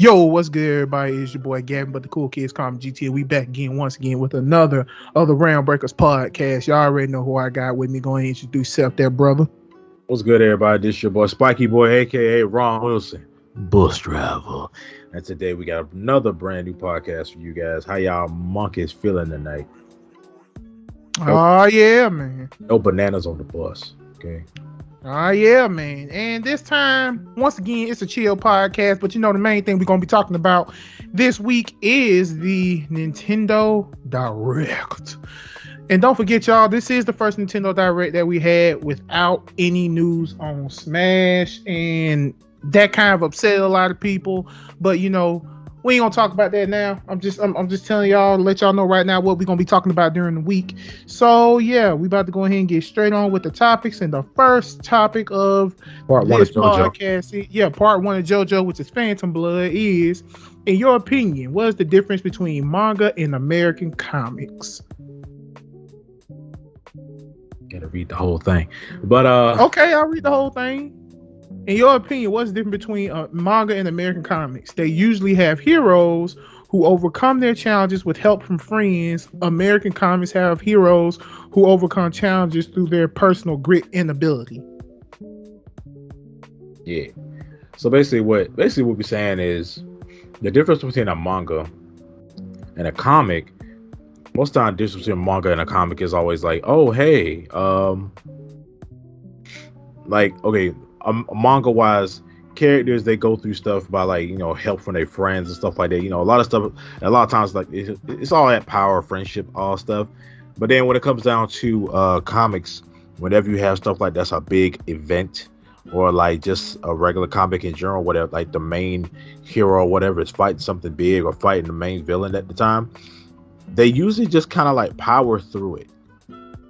Yo, what's good, everybody? It's your boy Gavin, but the cool kids call me GT. We back again, once again, with another of the Realmbreakers podcast. Y'all already know who I got with me. Go ahead and introduce yourself there, brother. What's good, everybody? This your boy Spiky Boy, aka Ron Wilson, bus driver. And today we got another brand new podcast for you guys. How y'all monkeys feeling tonight? No, Oh, yeah, man. no bananas on the bus. Okay. Oh, yeah, man. And this time, once again, it's a chill podcast. But you know, the main thing we're going to be talking about this week is the Nintendo Direct. And don't forget, y'all, this is the first Nintendo Direct that we had without any news on Smash. And that kind of upset a lot of people. But, you know, we ain't gonna talk about that now. I'm just telling y'all, let y'all know right now what we're gonna be talking about during the week. So yeah, we about to go ahead and get straight on with the topics. And the first topic of Part one this of JoJo. podcast, part one of JoJo, which is Phantom Blood, is, in your opinion, what is the difference between manga and American comics? Gotta read the whole thing. But Okay, I'll read the whole thing. In your opinion, what's the difference between manga and American comics? They usually have heroes who overcome their challenges with help from friends. American comics have heroes who overcome challenges through their personal grit and ability. yeah. So basically what we're saying is the difference between a manga and a comic. Most of the time, the difference between a manga and a comic is always like, oh hey, like okay, manga wise, characters they go through stuff by like help from their friends and stuff like that. A lot of stuff, a lot of times like it's all that power, friendship, all stuff. But then when it comes down to comics, whenever you have stuff like that's a big event or like just a regular comic in general, whatever, like the main hero or whatever is fighting something big or fighting the main villain at the time, they usually just kind of like power through it.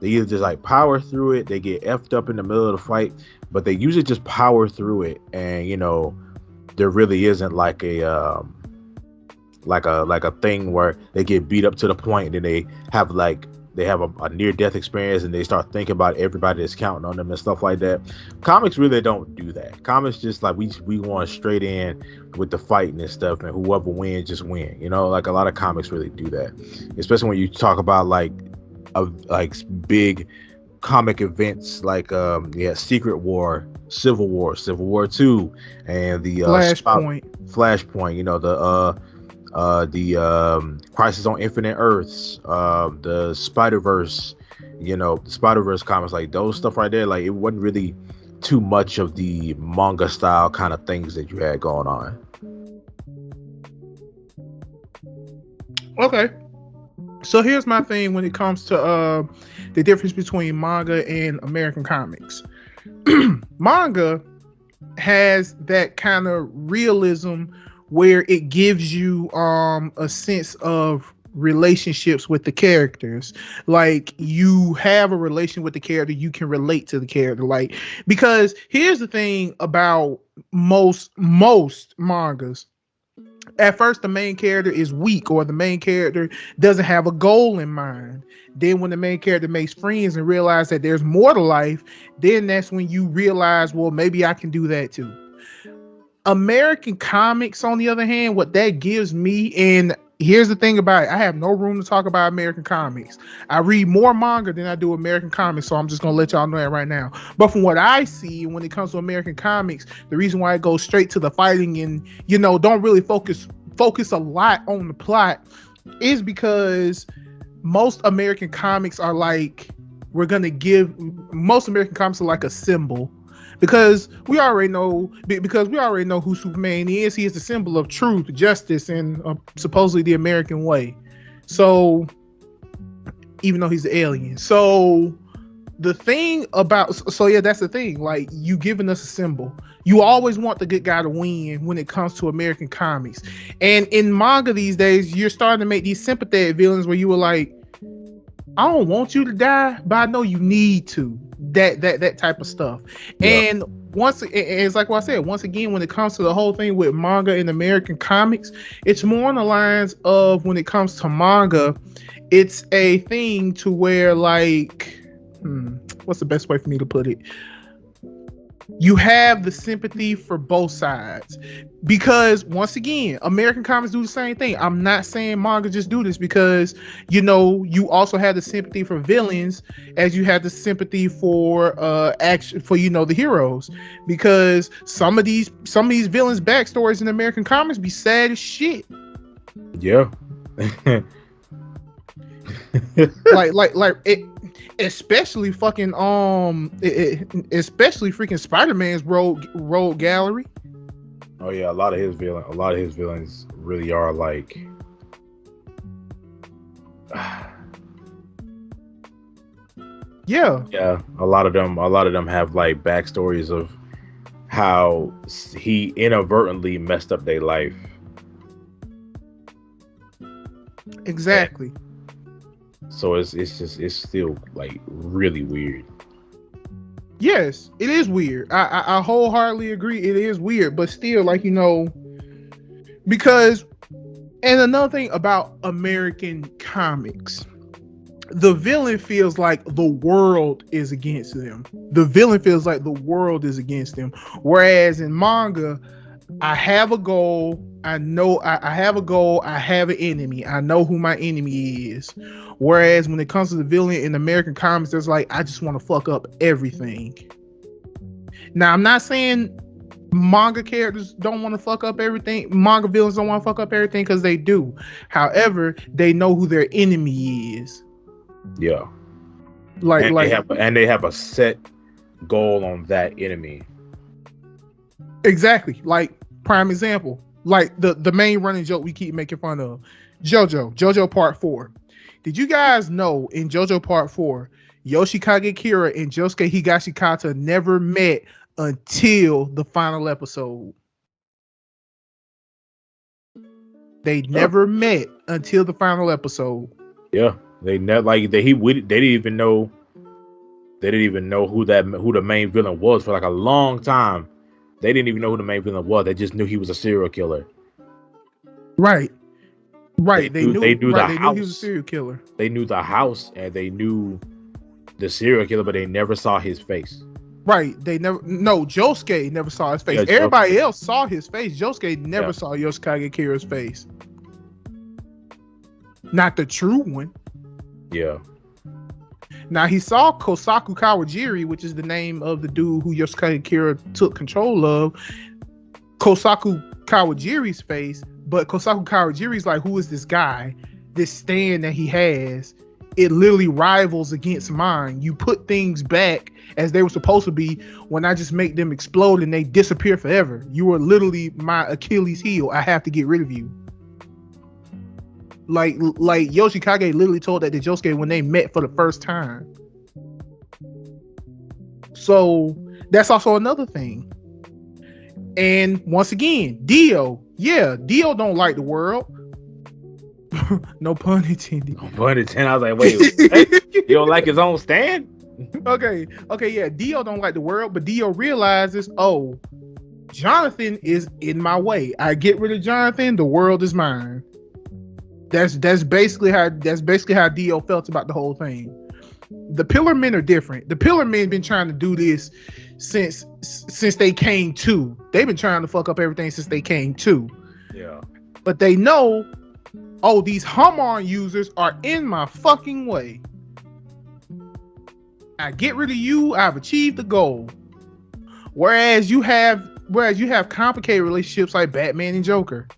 They either just like power through it, they get effed up in the middle of the fight, but they usually just power through it. And there really isn't like a thing where they get beat up to the point and they have a near death experience and they start thinking about everybody that's counting on them and stuff like that. Comics really don't do that. Comics just like we want straight in with the fighting and stuff, and whoever wins just win. Like a lot of comics really do that, especially when you talk about like big comic events like Secret War, Civil War 2, and the Flashpoint, the Crisis on Infinite Earths, the Spider-Verse, the Spider-Verse comics, like those stuff right there, like it wasn't really too much of the manga style kind of things that you had going on. Okay. So here's my thing when it comes to the difference between manga and American comics. Manga has that kind of realism where it gives you a sense of relationships with the characters. Like you have a relation with the character, you can relate to the character. Like, because here's the thing about most mangas. At first, the main character is weak, or the main character doesn't have a goal in mind. Then when the main character makes friends and realize that there's more to life, then that's when you realize, well, maybe I can do that too. American comics, on the other hand, what that gives me, and here's the thing about it, I have no room to talk about American comics. I read more manga than I do American comics, so I'm just gonna let y'all know that right now. But from what I see, when it comes to American comics, the reason why it goes straight to the fighting and don't really focus a lot on the plot is because most American comics are like, most American comics are like a symbol. Because we already know who Superman is. He is the symbol of truth, justice, and supposedly the American way. So, even though he's an alien. So, that's the thing. Like, you giving us a symbol. You always want the good guy to win when it comes to American comics. And in manga these days, you're starting to make these sympathetic villains where you were like, I don't want you to die, but I know you need to. That type of stuff. Yeah. And it's like what I said, once again, when it comes to the whole thing with manga and American comics, it's more on the lines of, when it comes to manga, it's a thing to where, like, what's the best way for me to put it? You have the sympathy for both sides, because once again, American comics do the same thing. I'm not saying manga just do this, because you also have the sympathy for villains as you have the sympathy for action for the heroes, because some of these villains backstories in American comics be sad as shit. Yeah. like it, especially fucking especially freaking Spider-Man's road gallery. Oh yeah, a lot of his villains really are like Yeah, yeah, a lot of them have like backstories of how he inadvertently messed up their life. exactly. So it's still like really weird. Yes, it is weird. I wholeheartedly agree. It is weird, but still, like because and another thing about American comics, the villain feels like the world is against them. The villain feels like the world is against them. Whereas in manga, I have a goal. I know I have a goal. I have an enemy. I know who my enemy is. Whereas when it comes to the villain in American comics, there's like, I just want to fuck up everything. Now, I'm not saying manga characters don't want to fuck up everything. Manga villains don't want to fuck up everything, because they do. However, they know who their enemy is. Yeah. Like, And they have a set goal on that enemy. exactly. Like, prime example. Like the main running joke we keep making fun of, JoJo Part 4. Did you guys know in JoJo Part 4, Yoshikage Kira and Josuke Higashikata never met until the final episode? They Yeah. never met until the final episode. Yeah. They never like they didn't even know who the main villain was for like a long time. They didn't even know who the main villain was. They just knew he was a serial killer. Right. Right. They knew the right. They knew he was a house. serial killer. They knew the house and they knew the serial killer, but they never saw his face. Right. They never no, Josuke never saw his face. Yeah, Everybody else saw his face. Josuke never Yeah. saw Yoshikage Kira's face. Not the true one. Yeah. Now he saw Kosaku Kawajiri, which is the name of the dude who Yoshikage Kira took control of. Kosaku Kawajiri's face, but Kosaku Kawajiri's like, who is this guy? This stand that he has, it literally rivals against mine. You put things back as they were supposed to be when I just make them explode and they disappear forever. You are literally my Achilles heel. I have to get rid of you. Like Yoshikage literally told that to Josuke when they met for the first time. So that's also another thing. And once again, Dio don't like the world. No pun intended. No pun intended. I was like, wait, what? You don't like his own stand? Okay, yeah, Dio don't like the world, but Dio realizes, oh, Jonathan is in my way. I get rid of Jonathan, the world is mine. That's basically how Dio felt about the whole thing. The Pillar Men are different. The Pillar Men been trying to do this since they came to. They've been trying to fuck up everything since they came to. Yeah. But they know, oh, these Hamon users are in my fucking way. I get rid of you, I've achieved the goal. Whereas you have complicated relationships like Batman and Joker.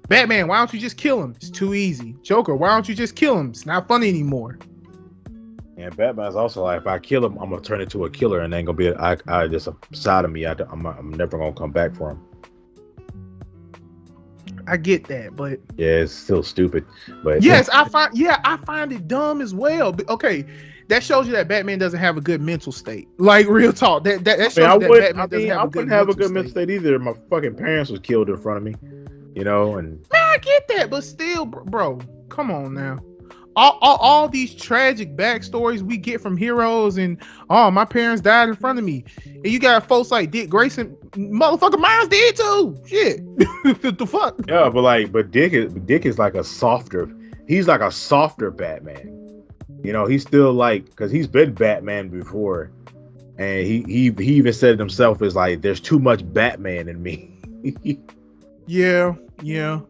Batman, why don't you just kill him? It's too easy. Joker, why don't you just kill him? It's not funny anymore. And Batman's also like, if I kill him, I'm gonna turn into a killer, and then gonna be just a side of me. I'm never gonna come back for him. I get that, but yeah, it's still stupid. But yes, I find it dumb as well. But okay, that shows you that Batman doesn't have a good mental state. Like, real talk. That shows you that Batman doesn't have a good mental state either. My fucking parents was killed in front of me, and man, I get that, but still, bro, come on now. All these tragic backstories we get from heroes, and my parents died in front of me, and you got folks like Dick Grayson, motherfucker, mine's dead too. Shit, what the fuck? Yeah, but Dick is like he's like a softer Batman. He's still like, because he's been Batman before, and he even said it himself, is like, there's too much Batman in me. Yeah, yeah.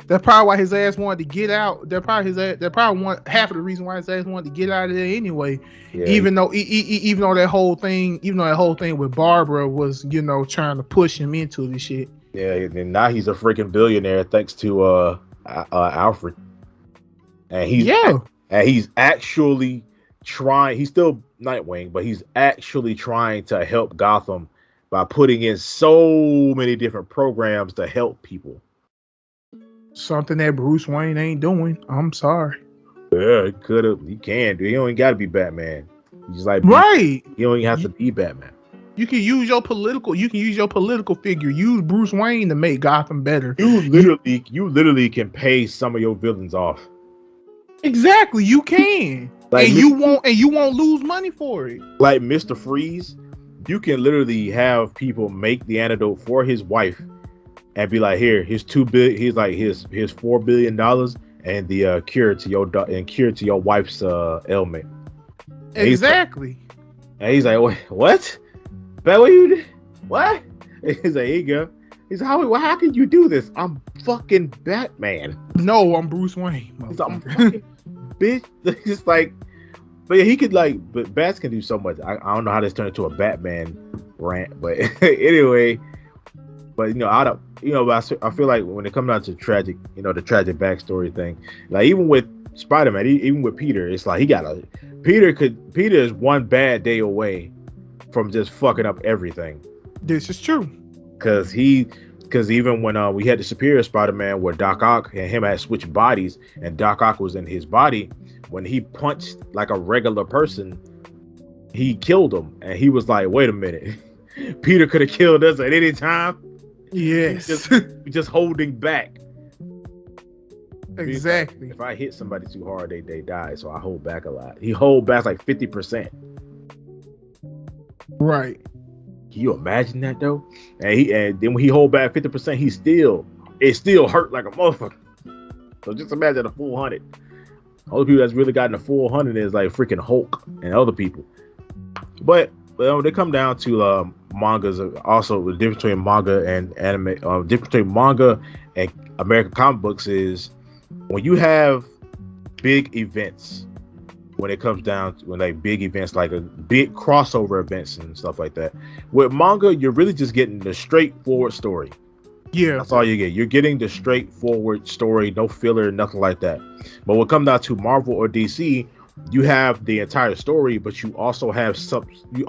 That's probably why his ass wanted to get out. That probably one half of the reason why his ass wanted to get out of there anyway. Yeah, Even though that whole thing with Barbara was, trying to push him into this shit. yeah, and now he's a freaking billionaire thanks to Alfred, and Yeah. he's actually trying. He's still Nightwing, but he's actually trying to help Gotham by putting in so many different programs to help people. Something that Bruce Wayne ain't doing. I'm sorry. Yeah, he could have. He can do. He don't even got to be Batman. He's like, Right. he don't even have to be Batman. You can use your political figure. Use Bruce Wayne to make Gotham better. You literally can pay some of your villains off. Exactly, you can. Like, and you won't lose money for it. Like Mr. Freeze, you can literally have people make the antidote for his wife and be like, here, here's here's $4 billion and the cure to your wife's ailment. Exactly. And he's like, what? But what you what? He's like, here you go. He's like, how can you do this? I'm fucking Batman. No, I'm Bruce Wayne. He's like, I'm fucking bitch. It's like, but yeah, he could but Bats can do so much. I don't know how this turned into a Batman rant, but anyway. But I feel like when it comes down to tragic, the tragic backstory thing, like even with Spider-Man, even with Peter, it's like Peter is one bad day away from just fucking up everything. This is true. Because even when we had the Superior Spider-Man where Doc Ock and him had switched bodies and Doc Ock was in his body, when he punched like a regular person, he killed him. And he was like, wait a minute. Peter could have killed us at any time. Yes. Just holding back. Exactly. If I hit somebody too hard, they die. So I hold back a lot. He hold back like 50%. Right. Can you imagine that though? And then when he hold back 50%, it still hurt like a motherfucker. So just imagine a full 100. All the people that's really gotten a full 100 is like freaking Hulk and other people. But when they come down to mangas, also the difference between manga and anime, difference between manga and American comic books is when you have big events. When it comes down to big events, like a big crossover events and stuff like that. With manga, you're really just getting the straightforward story. Yeah. That's all you get. You're getting the straightforward story, no filler, nothing like that. But when it comes down to Marvel or DC, you have the entire story, but you also have stuff that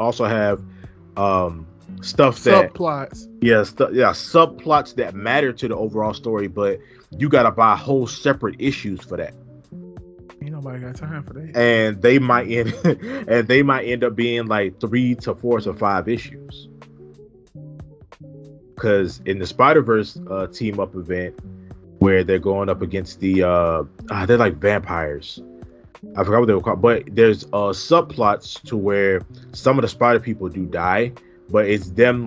subplots. Subplots that matter to the overall story, but you gotta buy whole separate issues for that. Ain't nobody got time for that. And they might end up being like 3 to 4 to 5 issues. Because in the Spider-Verse team up event where they're going up against they're like vampires. I forgot what they were called, but there's subplots to where some of the Spider people do die, but it's them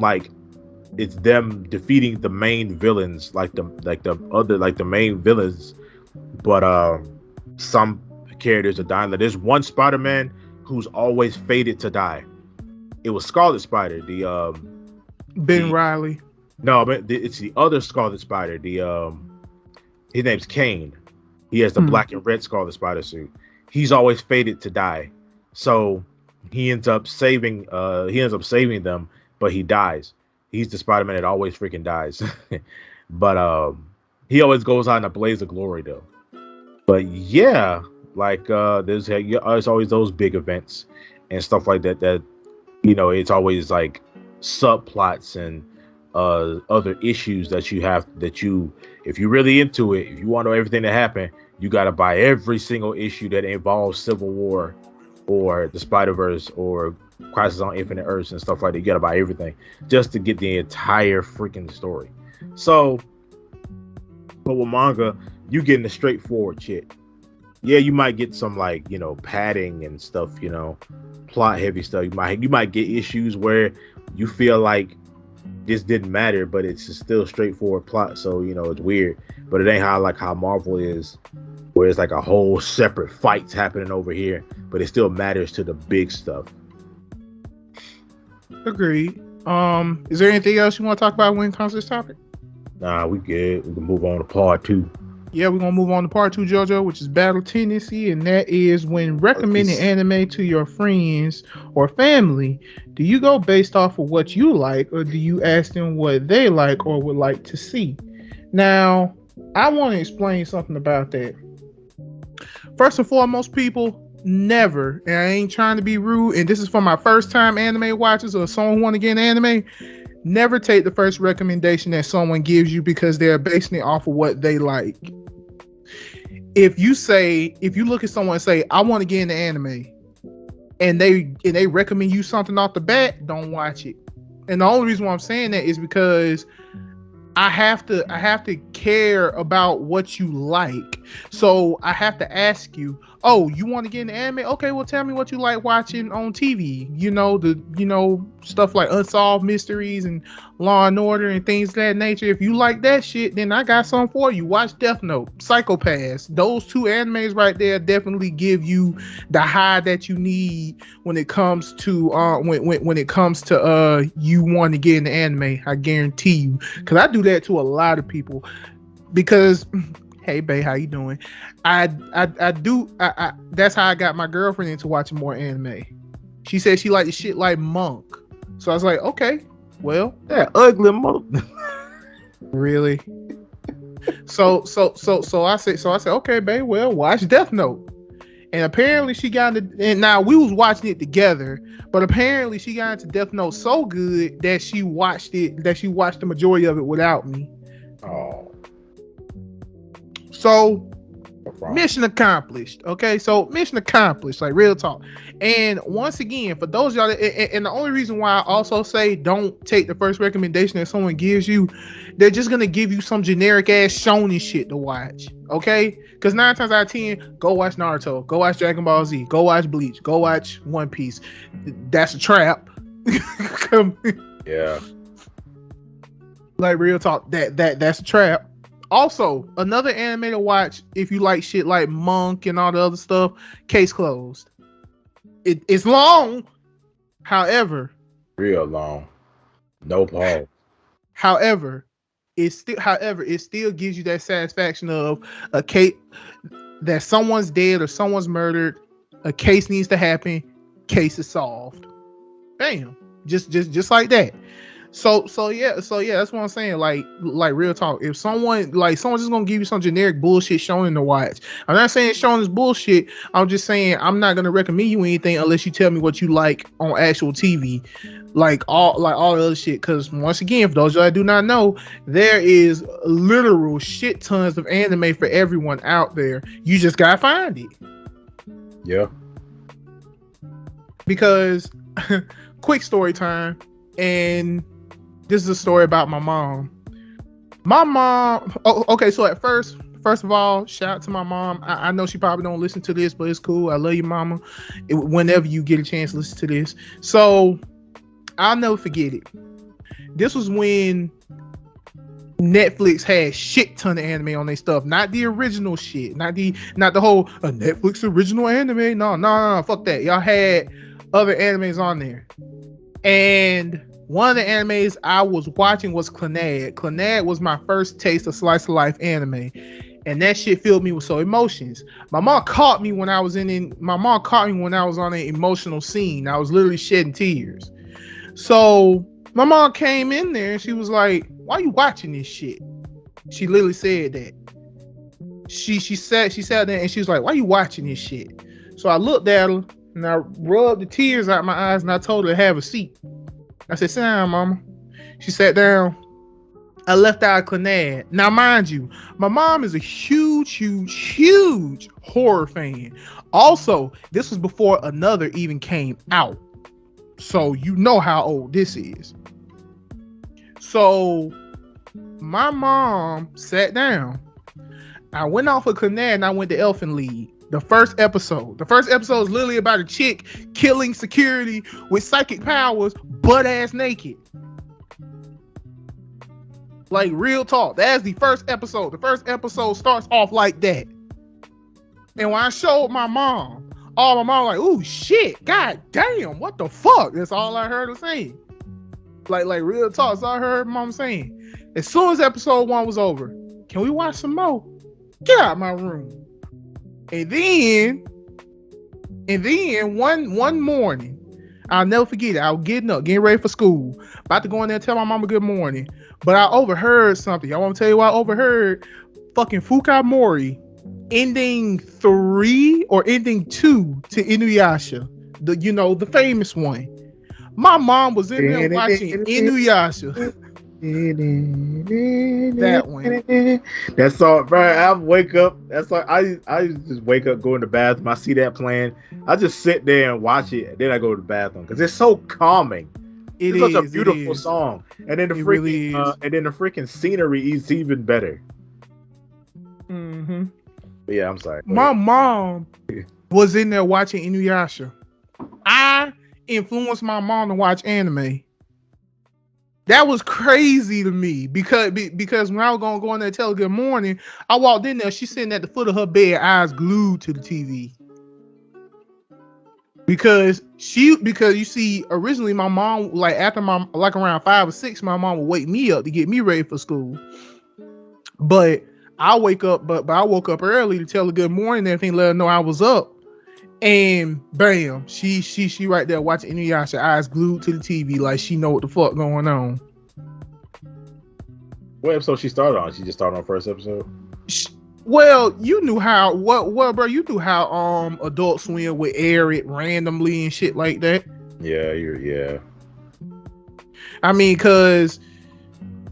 defeating the main villains, the main villains, but some characters are dying. Like, there's one Spider-Man who's always fated to die. It was Scarlet Spider, Ben Reilly. No, but it's the other Scarlet Spider. His name's Kane. He has the black and red Scarlet Spider suit. He's always fated to die, so he ends up saving them, but he dies. He's the Spider-Man that always freaking dies. But he always goes out in a blaze of glory though. But yeah, there's always those big events and stuff like that it's always like subplots and other issues that if you're really into it, if you want to know everything that happened, you got to buy every single issue that involves Civil War or the Spider-Verse or Crisis on Infinite Earths and stuff like that. You got to buy everything just to get the entire freaking story. So, but with manga, you getting the straightforward shit. Yeah, you might get some padding and stuff, plot heavy stuff. You might get issues where you feel like this didn't matter, but it's still straightforward plot. So it's weird, but it ain't how Marvel is, where it's like a whole separate fights happening over here, but it still matters to the big stuff. Agreed. Is there anything else you want to talk about when it comes to this topic? Nah, we good. We can move on to part 2. Yeah, we're gonna move on to part two, JoJo, which is battle tendency, and that is when recommending Peace. anime to your friends or family. Do you go based off of what you like, or do you ask them what they like or would like to see? Now, I want to explain something about that. First and foremost, people, never, and I ain't trying to be rude, and this is for my first time anime watchers or someone who want to get into anime. Never take the first recommendation that someone gives you because they're basing it off of what they like. If you look at someone and say, I want to get into anime, and they recommend you something off the bat, don't watch it. And the only reason why I'm saying that is because I have to care about what you like. So I have to ask you, oh, you want to get into anime? Okay, well tell me what you like watching on TV. Stuff like Unsolved Mysteries and Law and Order and things of that nature. If you like that shit, then I got something for you. Watch Death Note, Psychopaths. Those two animes right there definitely give you the high that you need when it comes to when it comes to you want to get into anime. I guarantee you, because I do that to a lot of people. Because hey babe, how you doing? I do I that's how I got my girlfriend into watching more anime. She said she liked the shit like Monk. So I was like, okay, well, That ugly mother. really? So I said, okay, babe, well, watch Death Note. And apparently she got into, and now we was watching it together, but apparently she got into Death Note so good that she watched the majority of it without me. Oh, So what's wrong? mission accomplished. Okay, so mission accomplished, like real talk. And once again, for those of y'all, and the only reason why I also say don't take the first recommendation that someone gives you, they're just gonna give you some generic ass shonen shit to watch. Okay, because 9 times out of 10, go watch Naruto, go watch Dragon Ball Z, go watch Bleach, go watch One Piece. That's a trap. Yeah. Like real talk, that's a trap. Also, another anime to watch if you like shit like Monk and all the other stuff. Case Closed. It's long, however, Real long. No pause. however, it still gives you that satisfaction of a case that someone's dead or someone's murdered. A case needs to happen. Case is solved. Bam. Just like that. So yeah, that's what I'm saying. Like real talk. If someone's just gonna give you some generic bullshit shonen to watch. I'm not saying shonen is bullshit. I'm just saying I'm not gonna recommend you anything unless you tell me what you like on actual TV. Like all the other shit. Cause once again, for those of you that do not know, there is literal shit tons of anime for everyone out there. You just gotta find it. Yeah. Because quick story time, and this is a story about my mom. My mom. Oh, okay. So first of all, shout out to my mom. I know she probably don't listen to this, but it's cool. I love you, mama. Whenever you get a chance to listen to this, so I'll never forget it. This was when Netflix had shit ton of anime on their stuff, not the original shit, not the whole Netflix original anime. No, fuck that. Y'all had other animes on there, and one of the animes I was watching was Clannad. Clannad was my first taste of slice of life anime, and that shit filled me with so emotions. My mom caught me when I was My mom caught me when I was on an emotional scene. I was literally shedding tears. So my mom came in there and she was like, "Why are you watching this shit?" She literally said that. She sat there and she was like, "Why are you watching this shit?" So I looked at her and I rubbed the tears out my eyes and I told her to have a seat. I said, "Sit down, mama." She sat down. I left out Clannad. Now, mind you, my mom is a huge horror fan. Also, this was before Another even came out. So you know how old this is. So my mom sat down. I went off of Clannad and I went to Elfen Lied. The first episode. The first episode is literally about a chick killing security with psychic powers, butt ass naked. Like real talk. That's the first episode. The first episode starts off like that. And when I showed my mom, All my mom like, "Ooh shit, god damn, what the fuck?" That's all I heard her saying. Like real talk. That's all I heard mom saying. As soon as episode 1 was over, can we watch some more? Get out of my room. And then one morning, I'll never forget it. I was getting up, getting ready for school, about to go in there and tell my mama good morning. But I overheard something. I want to tell you what I overheard. Fucking Fukamori ending 3 or ending 2 to Inuyasha. The famous one. My mom was in there watching Inuyasha. That one. That's all, bro. I wake up. That's like I just wake up, go in the bathroom. I see that playing. I just sit there and watch it. And then I go to the bathroom because it's so calming. It's such a beautiful song, and then the freaking scenery is even better. Mm-hmm. But yeah, I'm sorry. My mom was in there watching Inuyasha. I influenced my mom to watch anime. That was crazy to me because when I was gonna go in there and tell her good morning, I walked in there. She's sitting at the foot of her bed, eyes glued to the TV. Because you see, originally my mom, like after around 5 or 6, my mom would wake me up to get me ready for school. But I woke up early to tell her good morning and everything, let her know I was up. And bam, she right there watching Inuyasha, eyes glued to the TV, like she know what the fuck going on. What episode she started on? She just started on the first episode. Well, you knew how bro? You knew how Adult Swim would air it randomly and shit like that. Yeah. I mean, cause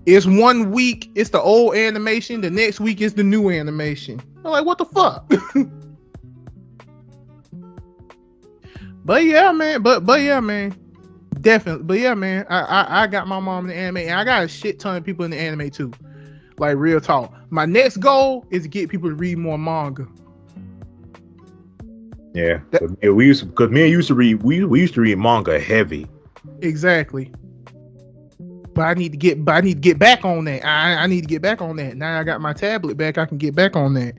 it's 1 week it's the old animation, the next week is the new animation. I'm like, what the fuck? But yeah, man. Definitely. But yeah, man. I got my mom in the anime, and I got a shit ton of people in the anime too. Like real talk. My next goal is to get people to read more manga. Yeah, we used to read manga heavy. Exactly. But I need to get back on that. I need to get back on that. Now I got my tablet back. I can get back on that.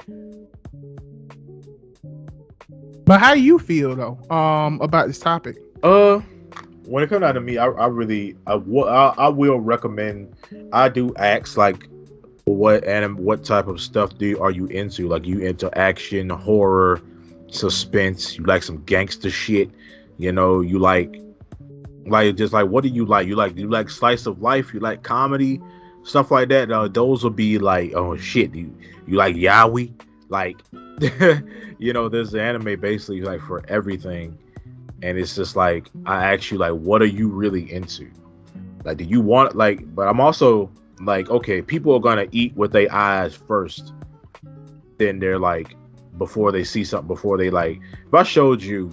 But how do you feel though about this topic? When it comes down to me, I will recommend. I do ask like, what type of stuff are you into? Like, you into action, horror, suspense? You like some gangster shit? You know, you like just like, what do you like? You like slice of life? You like comedy, stuff like that? Those will be like, oh shit. You like yaoi? Like, there's anime basically like for everything. And it's just like, I ask you, like, what are you really into? Like, do you want, like, but I'm also like, okay, people are gonna eat with their eyes first. Then they're like, before they see something, before they like, if I showed you,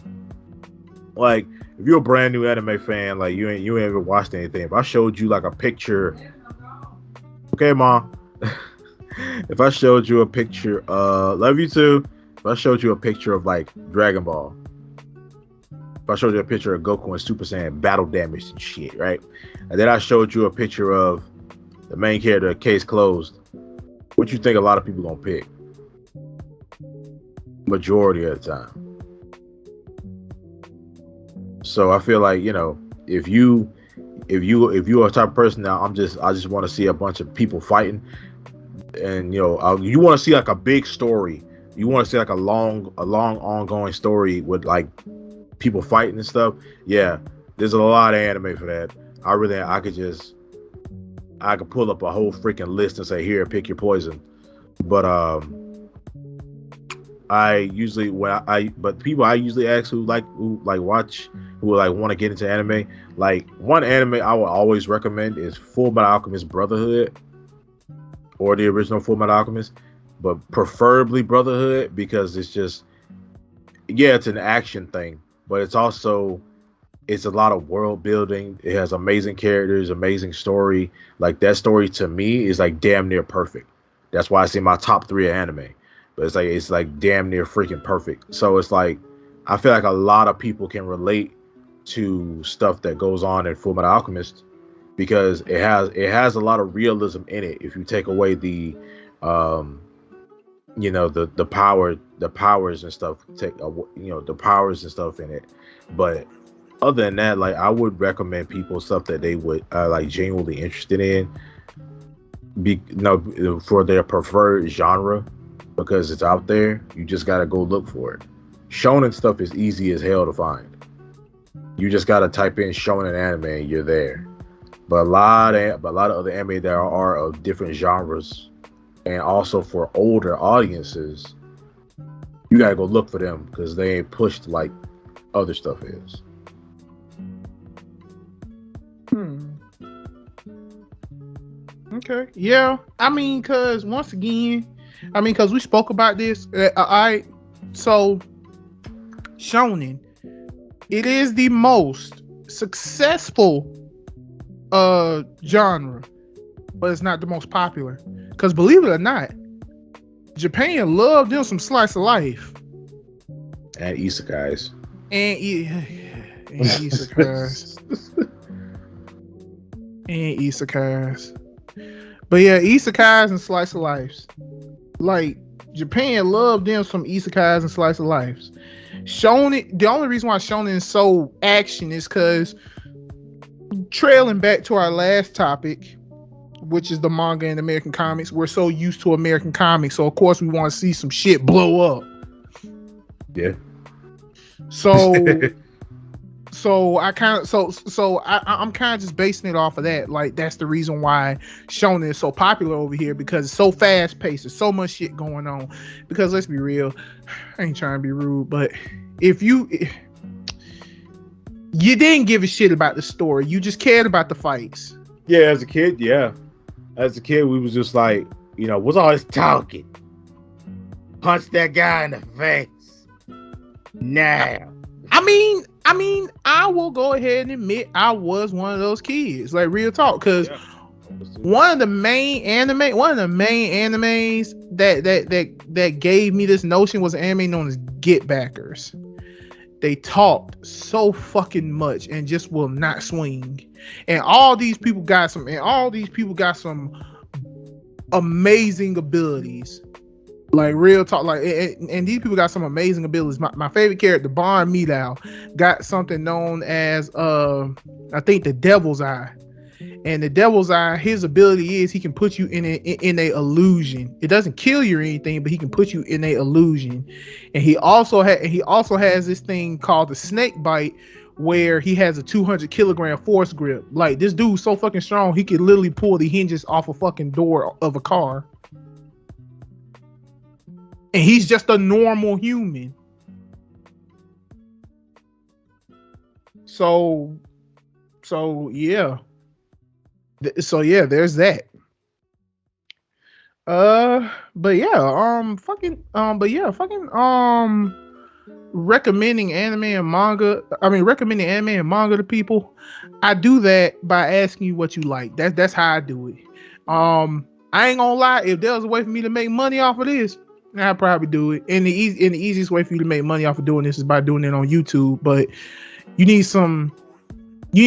like, if you're a brand new anime fan, like you ain't ever watched anything. If I showed you like a picture, okay, mom. If I showed you a picture, love you too. If I showed you a picture of like Dragon Ball, if I showed you a picture of Goku and Super Saiyan battle damage and shit, right? And then I showed you a picture of the main character, case closed. What you think a lot of people gonna pick? Majority of the time. So I feel like, if you are a type of person now, I just want to see a bunch of people fighting, and you want to see like a big story. You want to see like a long ongoing story with like people fighting and stuff. Yeah, there's a lot of anime for that. I could pull up a whole freaking list and say, here, pick your poison. But people I usually ask who watch, who like want to get into anime, like one anime I would always recommend is Full Metal Alchemist Brotherhood, or the original Full Metal Alchemist, but preferably Brotherhood, because it's just, yeah, it's an action thing, but it's a lot of world building. It has amazing characters, amazing story. Like, that story to me is like damn near perfect. That's why I say my top 3 of anime. But it's like damn near freaking perfect. So it's like, I feel like a lot of people can relate to stuff that goes on in Full Metal Alchemist, because it has a lot of realism in it. If you take away the the powers and stuff take the powers and stuff in it. But other than that, like I would recommend people stuff that they would like genuinely interested in, for their preferred genre, because it's out there. You just gotta go look for it. Shonen stuff is easy as hell to find. You just gotta type in shonen anime and you're there. But a lot of other anime that are of different genres, and also for older audiences, you gotta go look for them because they ain't pushed like other stuff is. Hmm. Okay. Yeah. I mean, cause once again, cause we spoke about this. So shonen, it is the most successful genre, but it's not the most popular. Cause believe it or not, Japan loved them some slice of life And isekais. and isekais and isekais. But yeah, isekais and slice of lives. Like Japan loved them some isekais and slice of lives. Shonen. The only reason why shonen is so action is because, trailing back to our last topic, which is the manga and American comics, we're so used to American comics, so of course we want to see some shit blow up. Yeah. So I'm kind of just basing it off of that. Like that's the reason why shonen is so popular over here, because it's so fast paced. There's so much shit going on. Because let's be real, I ain't trying to be rude, but if you didn't give a shit about the story, you just cared about the fights. Yeah, as a kid, yeah. As a kid, we was just like, what's all this talking? Punch that guy in the face now. I will go ahead and admit I was one of those kids. Like real talk, because Yeah. one of the main animes that gave me this notion was an anime known as Get Backers. They talked so fucking much and just will not swing. And all these people got some amazing abilities. Like real talk, like and these people got some amazing abilities. My favorite character, Barn Meadow, got something known as I think the Devil's Eye. And the Devil's Eye, his ability is he can put you in a illusion. It doesn't kill you or anything, but he can put you in a illusion. And he also has this thing called the Snake Bite, where he has a 200 kilogram force grip. Like this dude's so fucking strong, he could literally pull the hinges off a fucking door of a car. And he's just a normal human. So yeah. So yeah, there's that. But yeah, recommending anime and manga. Recommending anime and manga to people. I do that by asking you what you like. That's how I do it. I ain't gonna lie. If there was a way for me to make money off of this, I'd probably do it. And the easiest way for you to make money off of doing this is by doing it on YouTube. But you need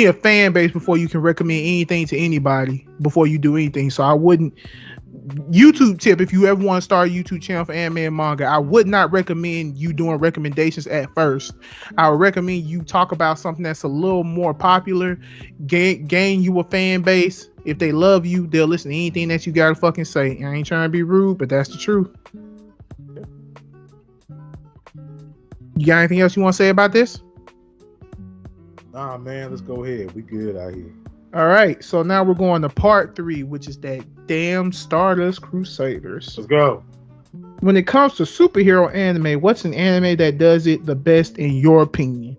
a fan base before you can recommend anything to anybody before you do anything. So I wouldn't. YouTube tip: if you ever want to start a YouTube channel for anime and manga, I would not recommend you doing recommendations at first. I would recommend you talk about something that's a little more popular, gain you a fan base. If they love you, they'll listen to anything that you gotta fucking say. I ain't trying to be rude, but that's the truth. You got anything else you want to say about this? Nah, man, let's go ahead. We good out here. All right, so now we're going to part 3, which is that damn Stardust Crusaders. Let's go. When it comes to superhero anime, what's an anime that does it the best in your opinion?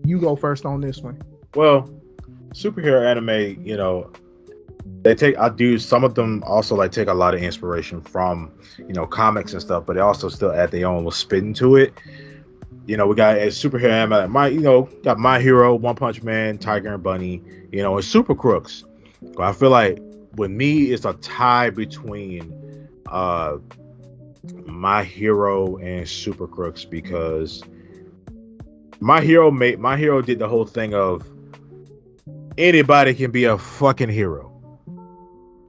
You go first on this one. Well, superhero anime, some of them also like take a lot of inspiration from, comics and stuff, but they also still add their own little spin to it. We got a superhero anime, got My Hero, One Punch Man, Tiger and Bunny, and Super Crooks. But I feel like with me, it's a tie between My Hero and Super Crooks, because My Hero did the whole thing of anybody can be a fucking hero.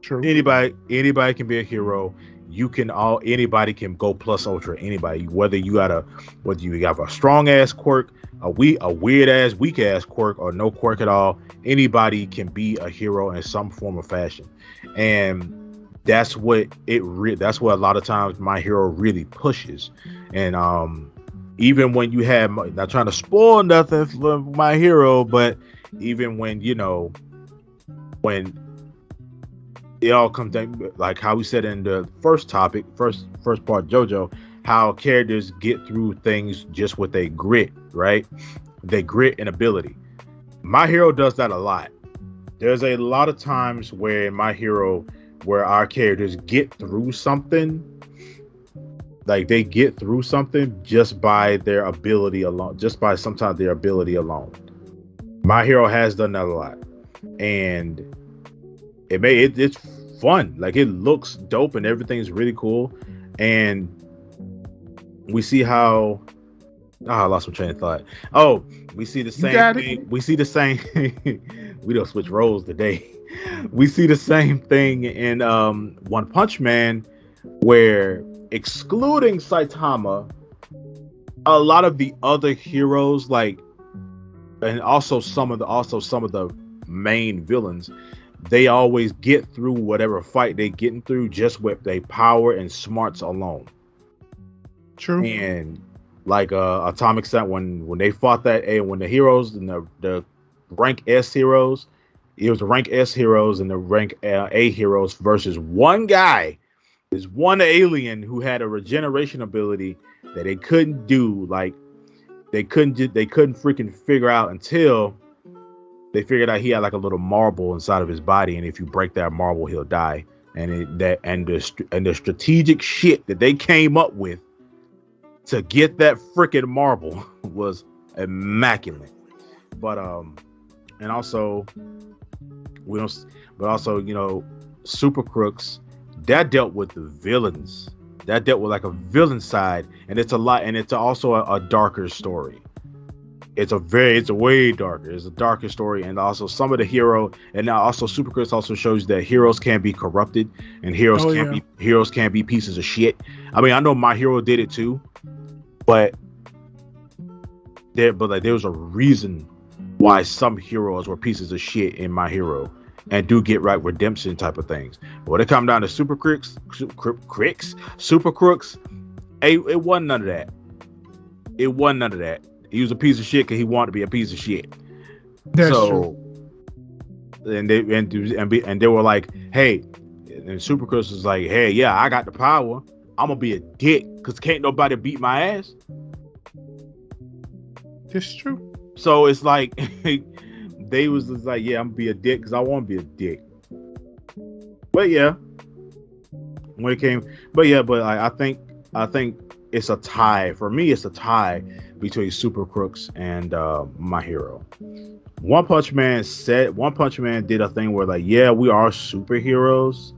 True. Anybody can be a hero. you can anybody can go plus ultra anybody, whether you have a strong ass quirk, a weird ass weak ass quirk, or no quirk at all. Anybody can be a hero in some form or fashion, and that's what a lot of times My Hero really pushes. And even when you have, not trying to spoil nothing for My Hero, but even when when it all comes down, like how we said in the first topic, first part, JoJo, how characters get through things just with a grit, right? They grit and ability. My Hero does that a lot. There's a lot of times where in My Hero, where our characters get through something, like they get through something just by their ability alone, just by sometimes their ability alone. My Hero has done that a lot, and it's fun. Like it looks dope and everything's really cool, and we see how I lost my train of thought. Oh, we see the You same got it. thing. We see the same. We don't switch roles today. We see the same thing in One Punch Man, where excluding Saitama, a lot of the other heroes, like, and also some of the main villains, they always get through whatever fight they getting through just with their power and smarts alone. True. And like Atomic Set, when they fought that, and when the heroes and the rank S heroes, it was the rank S heroes and the rank A heroes versus one guy, this one alien who had a regeneration ability that they couldn't do. Like they couldn't freaking figure out until they figured out he had like a little marble inside of his body, and if you break that marble, he'll die. And the strategic shit that they came up with to get that freaking marble was immaculate. But and also we don't, but also Super Crooks, that dealt with the villains. That dealt with like a villain side, and it's a lot, and it's also a darker story. It's a way darker. It's a darker story, and also some of the hero, and now also Super Crooks also shows that heroes can be corrupted, and Oh yeah. heroes can be pieces of shit. I mean, I know My Hero did it too, but there was a reason why some heroes were pieces of shit in My Hero and do get right redemption type of things. But when it comes down to Super Crooks, it wasn't none of that. It wasn't none of that. He was a piece of shit because he wanted to be a piece of shit. That's So, true. and they were like, hey, and Super Crooks was like, hey, yeah, I got the power. I'm gonna be a dick because can't nobody beat my ass. That's true. So it's like they was just like, yeah, I'm gonna be a dick because I want to be a dick. But yeah, when it came, but I think it's a tie for me. It's a tie between Super Crooks and My Hero. One Punch Man did a thing where like, yeah, we are superheroes,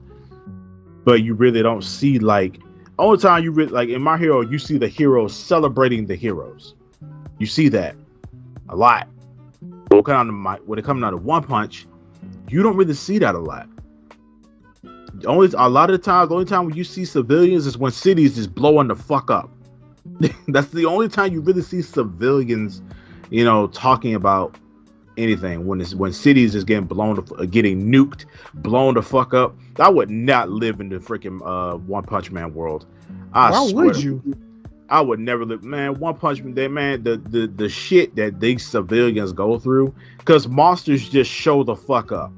but you really don't see like only time you really like in My Hero, you see the heroes celebrating the heroes. You see that a lot. When it comes down to One Punch, you don't really see that a lot. A lot of the times, the only time when you see civilians is when cities just blowing the fuck up. That's the only time you really see civilians, talking about anything. When cities is getting getting nuked, blown the fuck up. I would not live in the freaking One Punch Man world. I Why swear. would you? I would never live, man. One Punch Man, man, the shit that these civilians go through, because monsters just show the fuck up.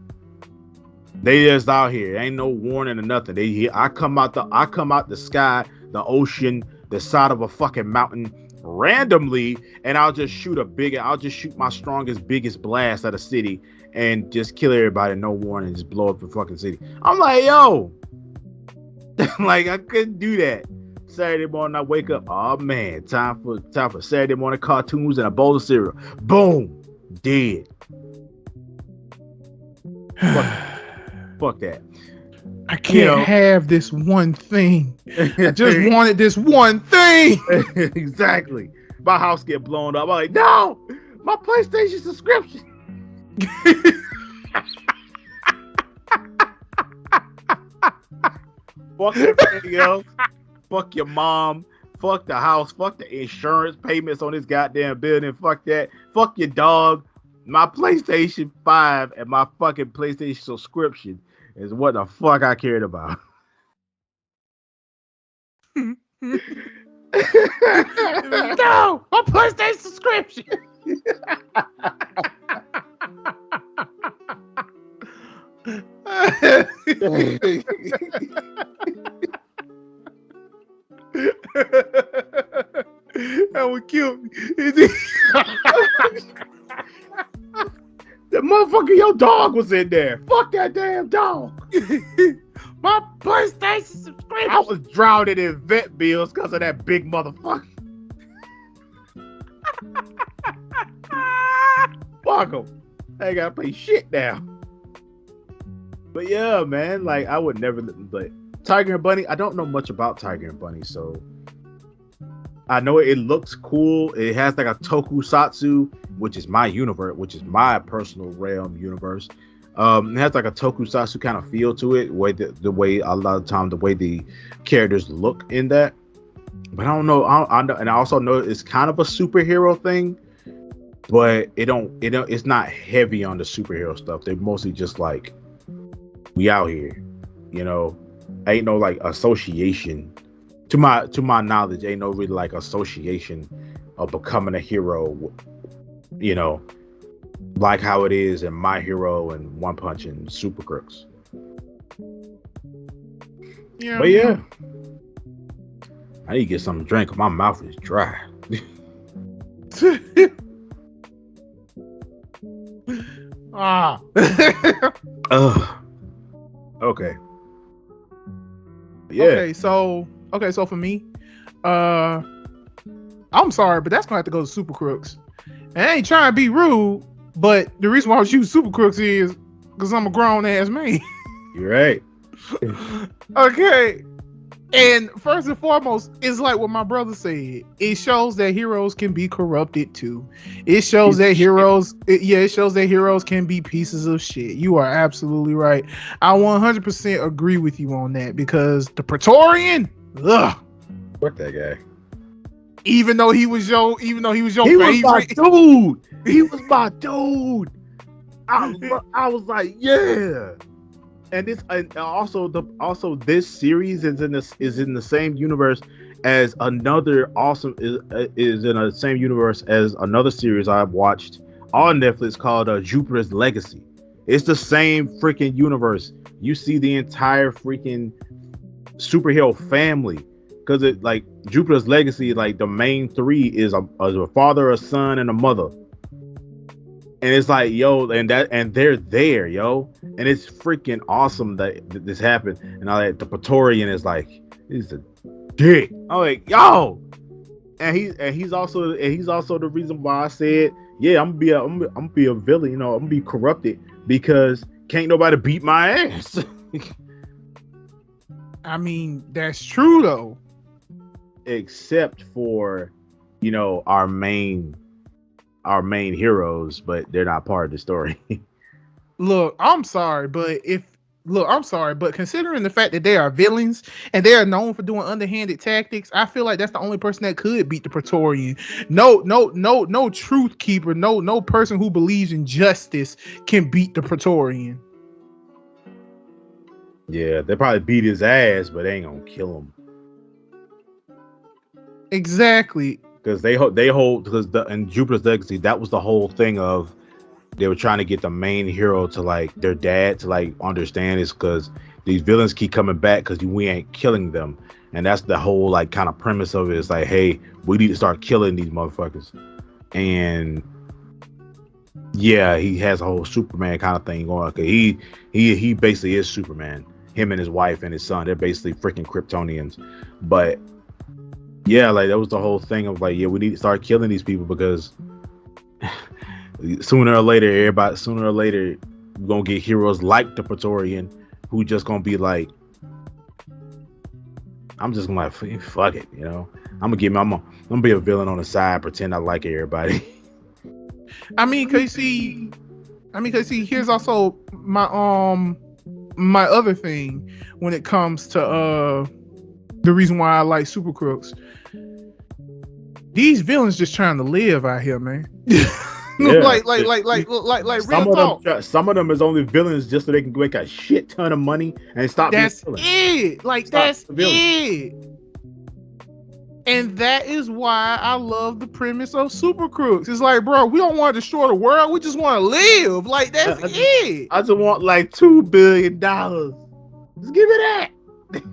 They just out here, ain't no warning or nothing. I come out the sky, the ocean, the side of a fucking mountain randomly, and I'll just shoot my strongest, biggest blast at a city and just kill everybody, no warning, just blow up the fucking city. I'm like, yo, like I couldn't do that. Saturday morning, I wake up. Oh man, time for Saturday morning cartoons and a bowl of cereal. Boom, dead. Fuck that. I can't have this one thing. I just wanted this one thing. Exactly. My house get blown up. I'm like, no, my PlayStation subscription. Fuck everything else. Fuck your mom. Fuck the house. Fuck the insurance payments on this goddamn building. Fuck that. Fuck your dog. My PlayStation 5 and my fucking PlayStation subscription is what the fuck I cared about. No, my PlayStation subscription. That would kill me. The motherfucker, your dog was in there. Fuck that damn dog. My PlayStation subscription. I was drowning in vet bills because of that big motherfucker. Fuck him. I ain't gotta play shit now. But yeah, man, like I would never. But Tiger and Bunny, I don't know much about Tiger and Bunny, so I know it looks cool. It has like a tokusatsu, which is my universe, which is my personal realm universe. It has like a tokusatsu kind of feel to it, the way a lot of time the way the characters look in that. But I don't know. I know, and I also know it's kind of a superhero thing, but it's not heavy on the superhero stuff. They're mostly just like, we out here, you know. Ain't no like association. To my knowledge, ain't no really like association of becoming a hero, you know, like how it is in My Hero and One Punch and Super Crooks. Yeah, but yeah, I need to get something to drink. My mouth is dry. Ah. Okay. Yeah. Okay, so for me, I'm sorry, but that's gonna have to go to Super Crooks. And I ain't trying to be rude, but the reason why I choose Super Crooks is because I'm a grown ass man. You're right. Okay. And first and foremost, it's like what my brother said. It shows that heroes can be corrupted too. It shows that heroes can be pieces of shit. You are absolutely right. I 100% agree with you on that because the Praetorian, ugh. Fuck that guy. Even though he was your favorite. Was my dude. He was my dude. I was like, yeah. And also this series is in the same universe as another awesome is in the same universe as another series I've watched on Netflix called Jupiter's Legacy. It's the same freaking universe. You see the entire freaking superhero family because it like Jupiter's Legacy, like the main three is a father, a son, and a mother. And it's like, yo, and they're there, yo, and it's freaking awesome that this happened. And I like the Praetorian is like, he's a dick. I'm like, yo, and he's also the reason why I said, yeah, I'm gonna be a villain, you know, I'm gonna be corrupted because can't nobody beat my ass. I mean, that's true though, except for, you know, our main heroes, but they're not part of the story. Look, I'm sorry, but considering the fact that they are villains and they are known for doing underhanded tactics, I feel like that's the only person that could beat the Praetorian. No truth keeper, no person who believes in justice can beat the Praetorian. Yeah, they probably beat his ass, but they ain't gonna kill him. Exactly. Because they hold because in Jupiter's Legacy, that was the whole thing of they were trying to get the main hero to like their dad to like understand is because these villains keep coming back because we ain't killing them, and that's the whole like kind of premise of it. It's like, hey, we need to start killing these motherfuckers, and yeah, he has a whole Superman kind of thing going. Okay, he basically is Superman. Him and his wife and his son, they're basically freaking Kryptonians, but. Yeah, like that was the whole thing of like, yeah, we need to start killing these people because sooner or later, we're gonna get heroes like the Praetorian who just gonna be like, I'm just gonna like fuck it, you know. I'm gonna be a villain on the side, pretend I like everybody. I mean, cause see, here's also my my other thing when it comes to the reason why I like Super Crooks, these villains just trying to live out here, man. Yeah, like real talk. some of them is only villains just so they can make a shit ton of money and stop being That's villains. it. Like Stop that's the villains. it. And that is why I love the premise of Super Crooks. It's like, bro, we don't want to destroy the world. We just want to live. Like that's it. I just want like $2 billion. Just give me that.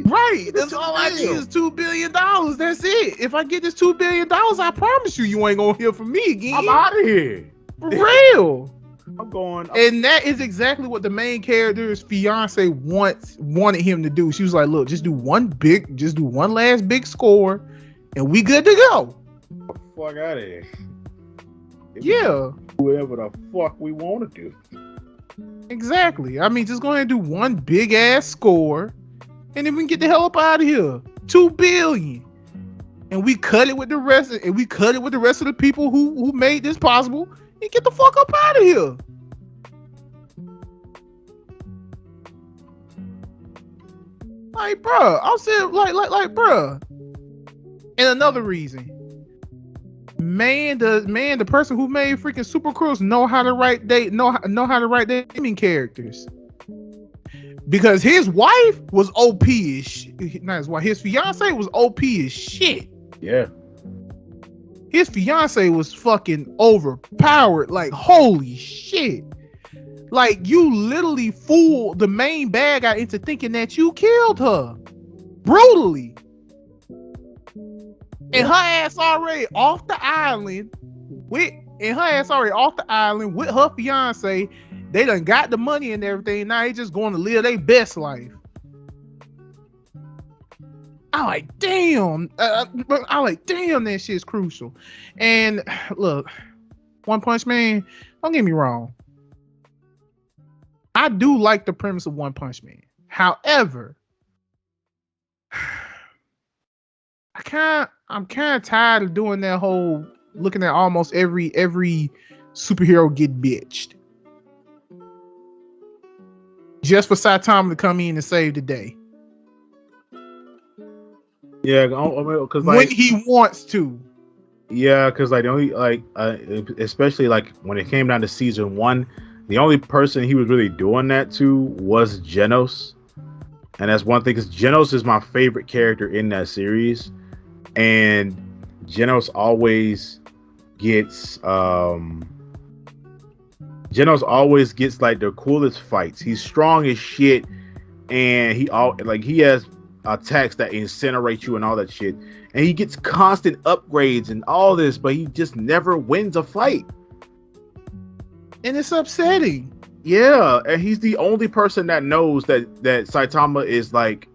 Right. That's all I need is $2 billion. That's it. If I get this $2 billion, I promise you ain't gonna hear from me again. I'm out of here. For real. I'm going. And that is exactly what the main character's fiance wanted him to do. She was like, look, just do one last big score and we good to go. Fuck out of here. Yeah. Whatever the fuck we want to do. Exactly. I mean, just go ahead and do one big ass score and then we can get the hell up out of here. $2 billion. And we cut it with the rest of the people who made this possible and get the fuck up out of here. Like, bro, I'm saying, like, bro. And another reason, the person who made freaking Super Crooks know how to write their gaming characters. Because his wife was OP as shit. Not his wife, his fiance was OP as shit. Yeah. His fiance was fucking overpowered. Like, holy shit. Like, you literally fooled the main bad guy into thinking that you killed her. Brutally. And her ass already off the island with her fiance. They done got the money and everything. Now they just going to live their best life. I like, damn. That shit's crucial. And look, One Punch Man, don't get me wrong. I do like the premise of One Punch Man. However, I'm kind of tired of doing that whole looking at almost every superhero get bitched just for Saitama to come in and save the day. Yeah, because when he wants to. Yeah, because like the only especially like when it came down to season 1, the only person he was really doing that to was Genos, and that's one thing because Genos is my favorite character in that series, and Genos always gets like the coolest fights. He's strong as shit, and he has attacks that incinerate you and all that shit, and he gets constant upgrades and all this, but he just never wins a fight, and it's upsetting. Yeah, and he's the only person that knows that Saitama is like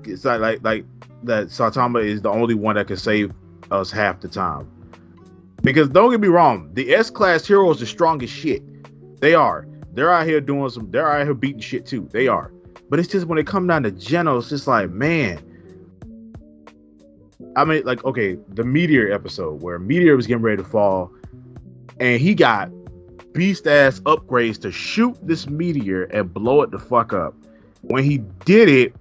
that Saitama is the only one that can save us half the time. Because don't get me wrong, the S-class heroes are strong as shit. They are. They're out here beating shit too. They are. But it's just when it comes down to Genos, it's just like, man. I mean, like, okay, the Meteor episode where Meteor was getting ready to fall, and he got beast ass upgrades to shoot this meteor and blow it the fuck up. When he did it,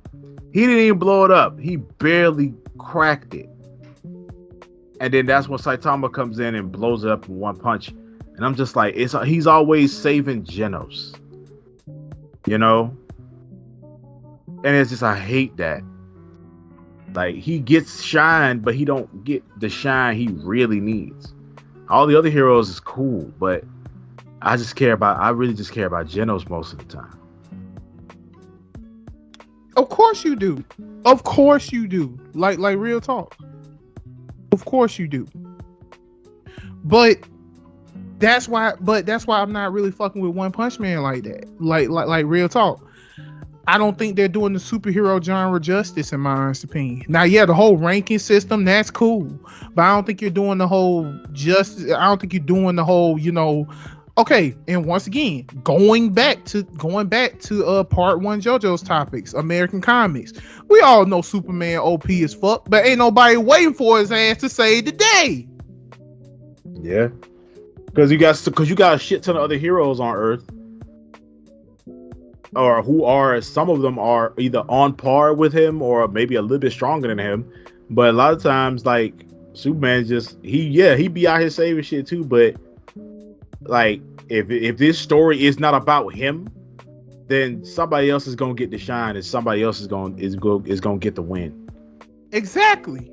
he didn't even blow it up. He barely cracked it. And then that's when Saitama comes in and blows it up in one punch. And I'm just like, he's always saving Genos. You know? And it's just, I hate that. Like, he gets shine, but he don't get the shine he really needs. All the other heroes is cool, but I really just care about Genos most of the time. Of course you do. Of course you do. Like real talk. Of course you do. But that's why I'm not really fucking with One Punch Man like that. Like real talk. I don't think they're doing the superhero genre justice, in my honest opinion. Now, yeah, the whole ranking system, that's cool. But I don't think you're doing the whole justice. I don't think you're doing the whole, okay. And once again, going back to part 1 JoJo's topics, American comics. We all know Superman OP as fuck, but ain't nobody waiting for his ass to save the day. Yeah. Because you got a shit ton of other heroes on Earth. or who are some of them are either on par with him or maybe a little bit stronger than him. But a lot of times, like Superman, just he be out here saving shit too. But like if this story is not about him, then somebody else is gonna get the shine, and somebody else is gonna get the win. Exactly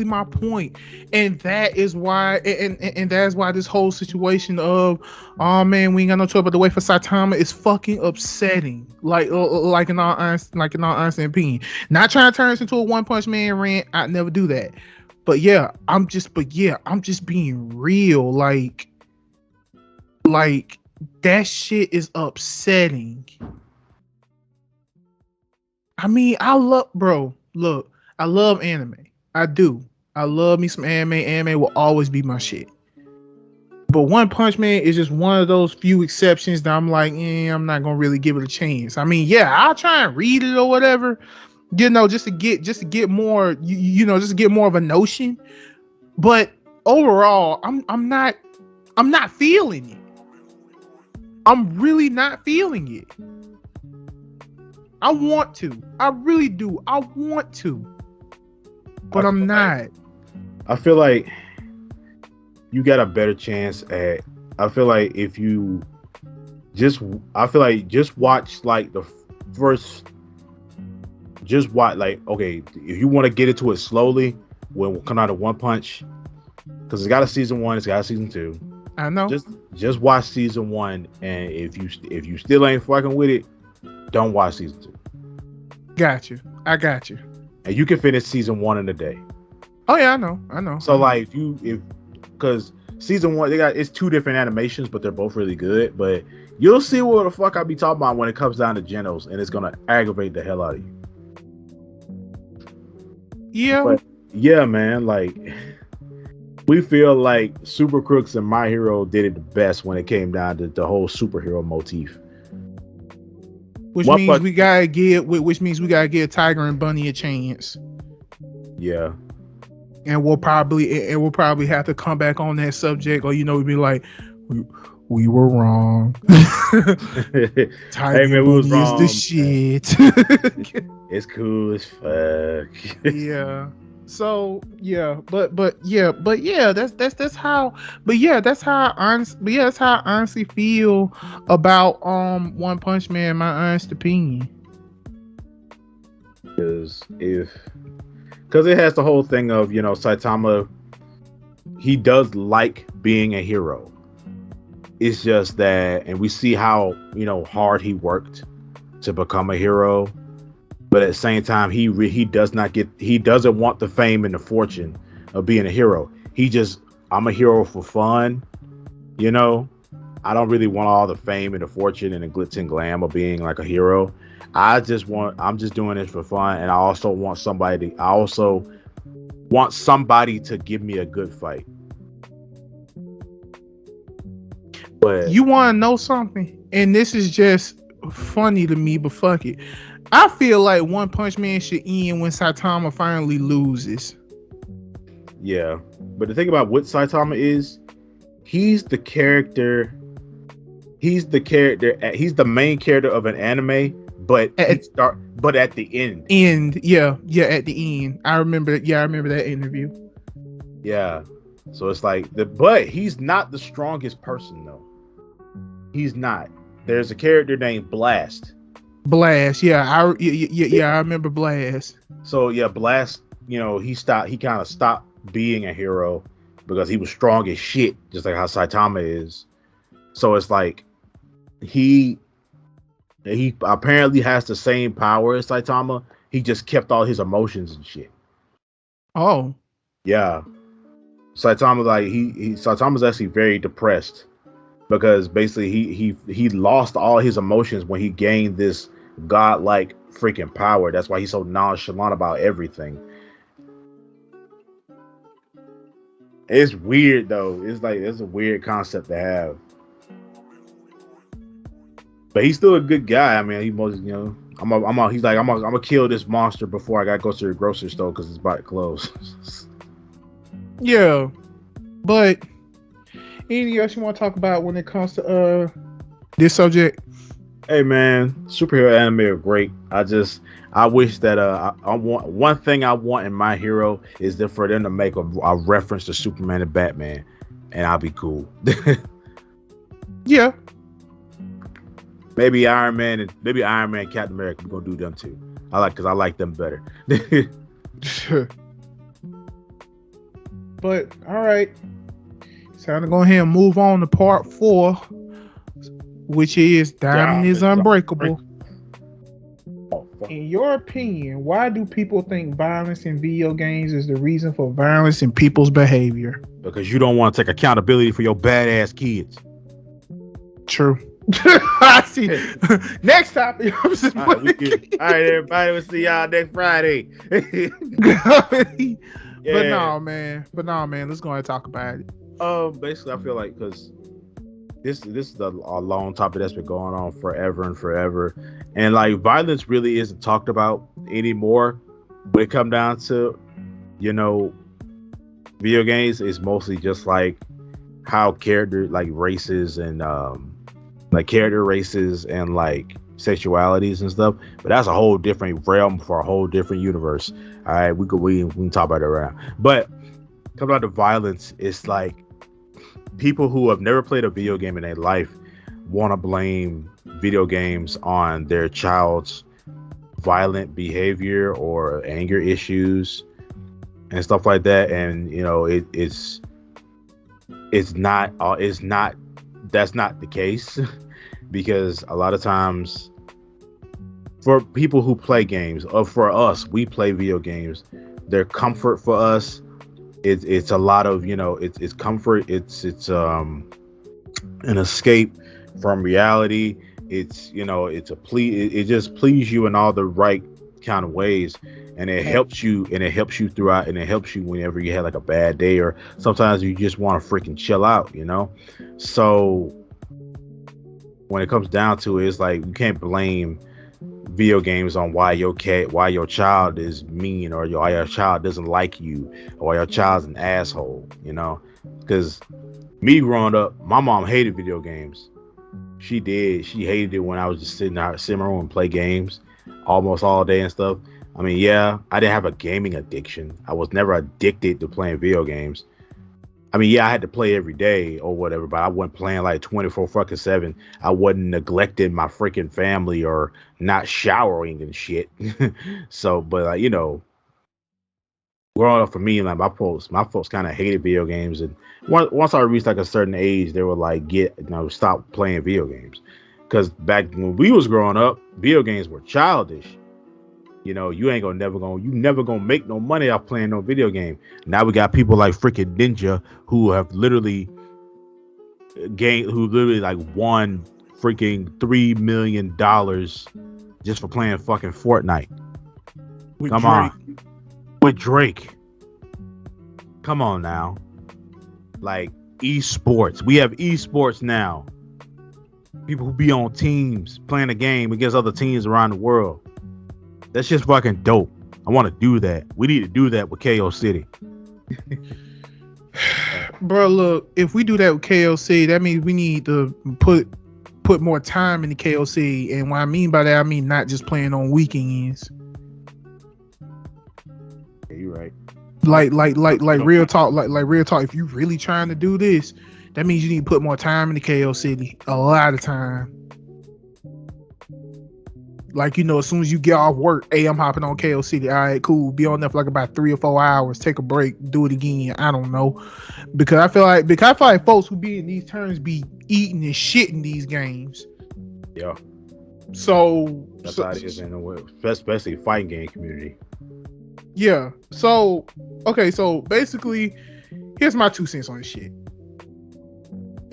my point. And that is why, and that is why this whole situation of, oh man, we ain't got no choice but to wait for Saitama is fucking upsetting. Like in all honesty and opinion. Not trying to turn this into a One Punch Man rant. I'd never do that. I'm just being real. Like that shit is upsetting. I mean, look, I love anime. I do. I love me some anime. Anime will always be my shit. But One Punch Man is just one of those few exceptions that I'm like, I'm not gonna really give it a chance. I mean, yeah, I'll try and read it or whatever, just to get more, just to get more of a notion. But overall, I'm not feeling it. I'm really not feeling it. I want to. I really do. I want to. But I'm not. I feel like you got a better chance at. I feel like if you I feel like just watch like the first. Just watch like okay, if you want to get into it slowly, when we'll come out of One Punch, because it's got a season 1, it's got a season 2. I know. Just watch season 1, and if you still ain't fucking with it, don't watch season 2. Got you. I got you. And you can finish season 1 in a day. Oh yeah, I know. So like because season 1 it's 2 different animations, but they're both really good. But you'll see what the fuck I be talking about when it comes down to Genos, and it's gonna aggravate the hell out of you. Yeah. But yeah, man, like we feel like Super Crooks and My Hero did it the best when it came down to the whole superhero motif. Which means we gotta give Tiger and Bunny a chance. Yeah. And we'll probably have to come back on that subject, or we'd be like, we were wrong. Tiger and Bunny is the shit. It's cool as fuck. Yeah. So yeah, but yeah, that's how that's how I honestly feel about One Punch Man, my honest opinion. Because it has the whole thing of Saitama, he does like being a hero. It's just that, and we see how hard he worked to become a hero. But at the same time, he doesn't want the fame and the fortune of being a hero. I'm a hero for fun, I don't really want all the fame and the fortune and the glitz and glam of being like a hero. I'm just doing this for fun, and I also want somebody to give me a good fight. But you want to know something? And this is just funny to me, but fuck it. I feel like One Punch Man should end when Saitama finally loses. Yeah, but the thing about what Saitama is, he's the main character of an anime, but at the end. At the end. I remember that interview. Yeah. So it's like but he's not the strongest person though. He's not. There's a character named Blast. I remember Blast. So yeah, Blast, he kind of stopped being a hero because he was strong as shit, just like how Saitama is. So it's like he apparently has the same power as Saitama. He just kept all his emotions and shit. Oh. Yeah. Saitama, like Saitama's actually very depressed because basically he lost all his emotions when he gained this godlike freaking power. That's why he's so nonchalant about everything. It's weird though. It's a weird concept to have. But he's still a good guy. I mean, he's I'm gonna kill this monster before I gotta go to the grocery store because it's about to close. Yeah, but anything else you want to talk about when it comes to this subject? Hey man, superhero anime are great. I wish that I want one thing I want in my hero is that for them to make a reference to Superman and Batman, and I'll be cool. Yeah. Maybe Iron Man, Captain America. We're gonna do them too. I like them better. But all right, it's time to go ahead and move on to part 4, which is Diamond is Diamonds are Unbreakable. breakable. Oh, fuck. In your opinion, why do people think violence in video games is the reason for violence in people's behavior? Because you don't want to take accountability for your badass kids. True. I see. Next topic. All right, we good. All right, everybody. We'll see y'all next Friday. But Yeah. no, man. Let's go ahead and talk about it. Basically, I feel like because this is a long topic that's been going on forever and forever, and like violence really isn't talked about anymore. When it come down to, you know, video games, it's mostly just like how character like races and like character races and like sexualities and stuff. But that's a whole different realm for a whole different universe. All right, we can talk about it around. But coming out to violence, it's like people who have never played a video game in their life want to blame video games on their child's violent behavior or anger issues and stuff like that. And you know, it's not that's not the case because a lot of times for people who play games or for us, we play video games, their comfort for us, it's a lot of, you know, it's comfort, it's an escape from reality. It's, you know, it's a plea, it just pleases you in all the right kind of ways, and it helps you throughout, and it helps you whenever you have like a bad day or sometimes you just want to freaking chill out, you know. So when it comes down to it, it's like you can't blame video games on why your child is mean or why your child doesn't like you or why your child's an asshole, you know. Because me growing up, my mom hated video games. She hated it when I was just sitting out sitting in my room and play games almost all day and stuff. I mean, yeah, I didn't have a gaming addiction. I was never addicted to playing video games. I mean, yeah, I had to play every day or whatever, but I wasn't playing like 24 fucking 7. I wasn't neglecting my freaking family or not showering and shit. So, but like, you know, growing up for me, like my folks kind of hated video games, and once I reached like a certain age, they were like, stop playing video games, because back when we was growing up, video games were childish. You know, you never gonna make no money off playing no video game. Now we got people like freaking Ninja who have literally who literally like won freaking $3 million just for playing fucking Fortnite. With Come Drake. on, with Drake. Come on now, like esports. We have esports now. People who be on teams playing a game against other teams around the world. That's just fucking dope. I want to do that. We need to do that with KO City. Bro, look, if we do that with KOC, that means we need to put more time in the KOC. And what I mean by that, I mean not just playing on weekends. Yeah, you're right. Like real talk, like real talk. If you really trying to do this, that means you need to put more time in the KO City. A lot of time. Like, you know, as soon as you get off work, hey, I'm hopping on KO City. All right, cool. Be on there for like about 3 or 4 hours. Take a break. Do it again. I don't know. Because I feel like folks who be in these turns be eating and shitting these games. Yeah. So that's how it is in the world, especially fighting game community. Yeah. So okay, so basically, here's my 2 cents on this shit.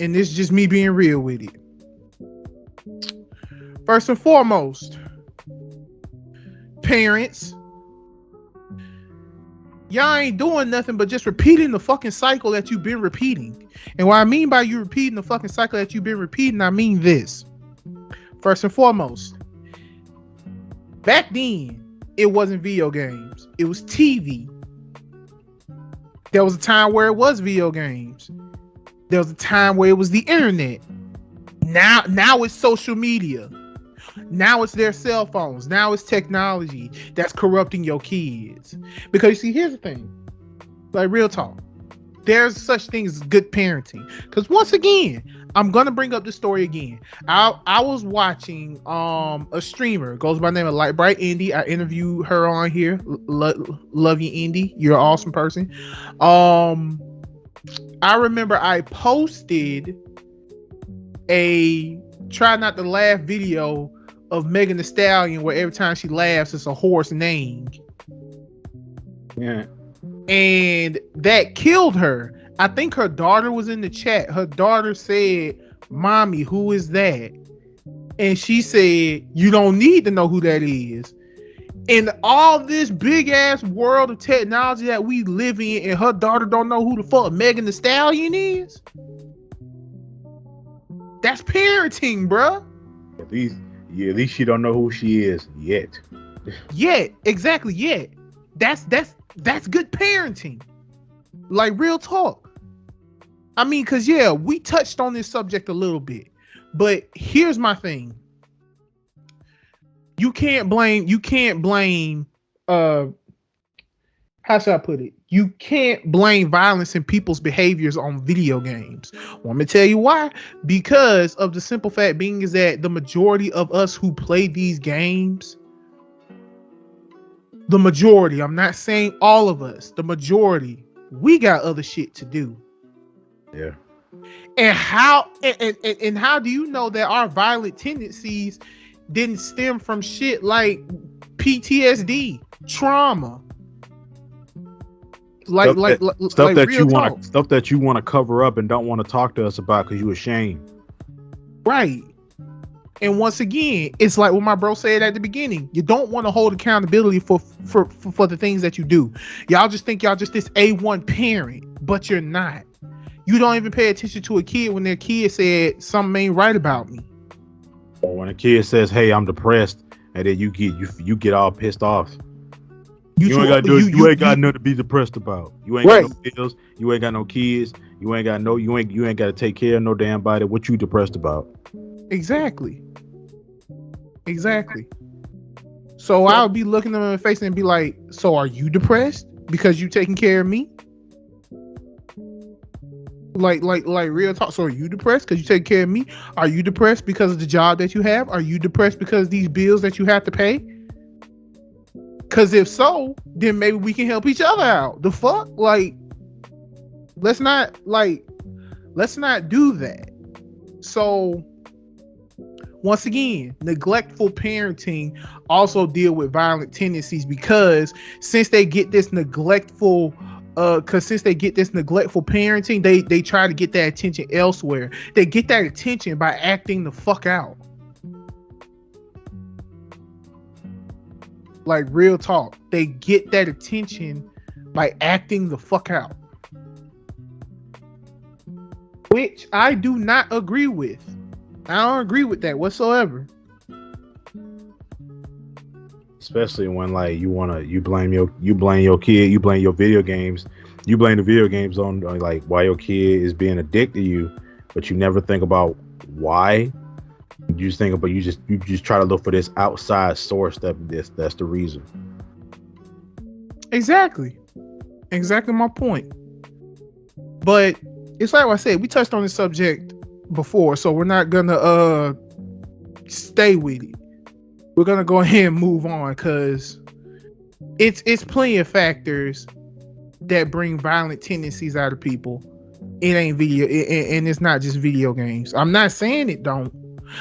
And this is just me being real with it. First and foremost, parents, y'all ain't doing nothing but just repeating the fucking cycle that you've been repeating. And what I mean by you repeating the fucking cycle that you've been repeating, I mean this. First and foremost, back then, it wasn't video games. It was TV. There was a time where it was video games. There was a time where it was the internet. Now it's social media. Now it's their cell phones. Now it's technology that's corrupting your kids. Because you see, here's the thing. Like real talk. There's such things as good parenting. Because once again, I'm gonna bring up the story again. I was watching a streamer, goes by the name of Light Bright Indie. I interviewed her on here. Love you, Indie. You're an awesome person. Um I remember I posted a try not to laugh video of Megan Thee Stallion where every time she laughs it's a horse name. Yeah. And that killed her. I think her daughter was in the chat. Her daughter said, "Mommy, who is that?" And she said, "You don't need to know who that is." In all this big ass world of technology that we live in, and her daughter don't know who the fuck Megan Thee Stallion is. That's parenting, bruh. At least she don't know who she is yet. Yet, exactly. Yet, that's good parenting. Like real talk. I mean, cause yeah, we touched on this subject a little bit, but here's my thing. You can't blame. How should I put it? You can't blame violence in people's behaviors on video games. Want me to tell you why? Because of the simple fact being is that the majority of us who play these games, the majority, I'm not saying all of us, the majority, we got other shit to do. Yeah. And how do you know that our violent tendencies didn't stem from shit like PTSD, trauma? Like Stuff that real talk. stuff that you want to cover up and don't want to talk to us about because you ashamed. Right. And once again, it's like what my bro said at the beginning. You don't want to hold accountability for the things that you do. Y'all just think y'all just this A1 parent, but you're not. You don't even pay attention to a kid when their kid said something ain't right about me. Or when a kid says, "Hey, I'm depressed," and then you get all pissed off. You ain't got nothing to be depressed about. You ain't got no bills. You ain't got no kids. You ain't got to take care of no damn body. What you depressed about? Exactly. So I'll be looking them in the face and be like, "So are you depressed because you taking care of me?" Like real talk. So are you depressed because you take care of me? Are you depressed because of the job that you have? Are you depressed because of these bills that you have to pay? Because if so, then maybe we can help each other out. The fuck? Like, let's not do that. So once again, neglectful parenting also deal with violent tendencies because since they get this neglectful parenting, they try to get that attention elsewhere. They get that attention by acting the fuck out. Like real talk. They get that attention by acting the fuck out. Which I do not agree with. I don't agree with that whatsoever. Especially when like you blame your kid, you blame your video games, you blame the video games on like why your kid is being addicted to you, but you never think about why. You just think about you just try to look for this outside source that's the reason. Exactly my point. But it's like what I said, we touched on this subject before, so we're not gonna stay with it. We're gonna go ahead and move on because it's plenty of factors that bring violent tendencies out of people. It ain't and it's not just video games. I'm not saying it don't.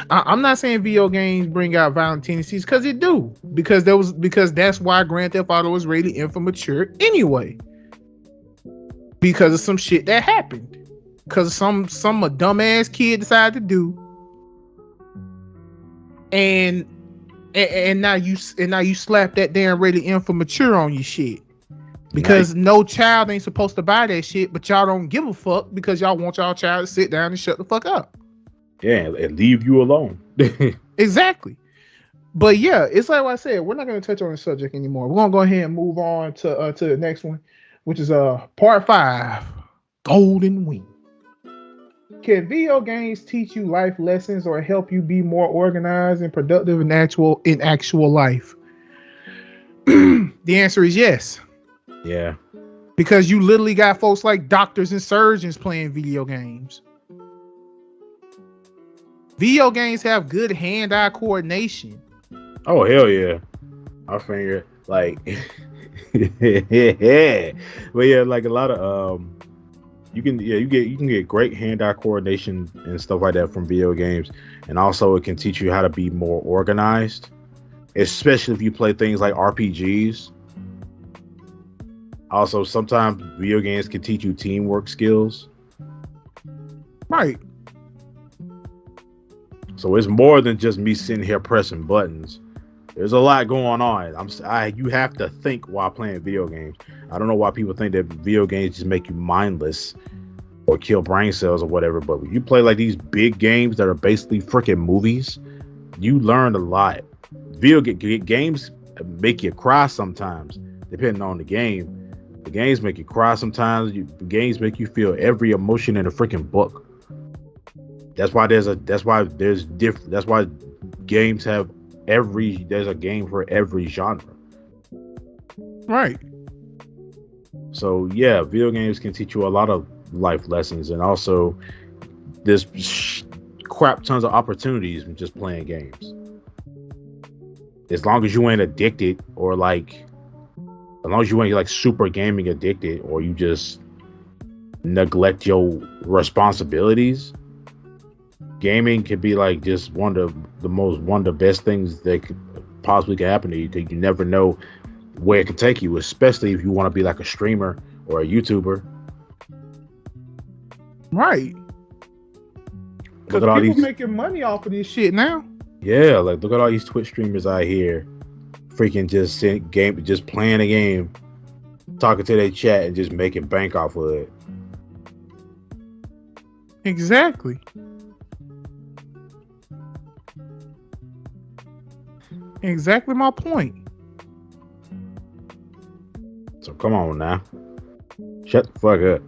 I'm not saying video games bring out violent tendencies because it do. Because that's why Grand Theft Auto was rated M for mature anyway. Because of some shit that happened. Because of some a dumbass kid decided to do. And now you slap that damn rated M for mature on your shit. Because no child ain't supposed to buy that shit, but y'all don't give a fuck because y'all want y'all child to sit down and shut the fuck up. Yeah, and leave you alone. Exactly. But yeah, it's like what I said. We're not going to touch on the subject anymore. We're going to go ahead and move on to the next one, which is part 5, Golden Wing. Can video games teach you life lessons or help you be more organized and productive in actual life? The answer is yes. Yeah. Because you literally got folks like doctors and surgeons playing video games. Video games have good hand-eye coordination. Oh hell yeah. I figure like yeah. But yeah, like a lot of you can get great hand-eye coordination and stuff like that from video games. And also it can teach you how to be more organized, especially if you play things like RPGs. Also, sometimes video games can teach you teamwork skills. Right. So it's more than just me sitting here pressing buttons. There's a lot going on. You have to think while playing video games. I don't know why people think that video games just make you mindless or kill brain cells or whatever. But when you play like these big games that are basically freaking movies, you learn a lot. Games make you cry sometimes, depending on the game. The games make you cry sometimes. The games make you feel every emotion in a freaking book. That's why games have there's a game for every genre. Right. So yeah, video games can teach you a lot of life lessons, and also there's crap tons of opportunities from just playing games. As long as you ain't addicted, or like, as long as you ain't like super gaming addicted, or you just neglect your responsibilities, gaming could be like just one of the best things that could possibly could happen to you. Because you never know where it can take you, especially if you want to be like a streamer or a YouTuber. Right. Because people making money off of this shit now. Yeah, like look at all these Twitch streamers out here, freaking just playing a game, talking to their chat, and just making bank off of it. Exactly. Exactly my point. So come on now, shut the fuck up.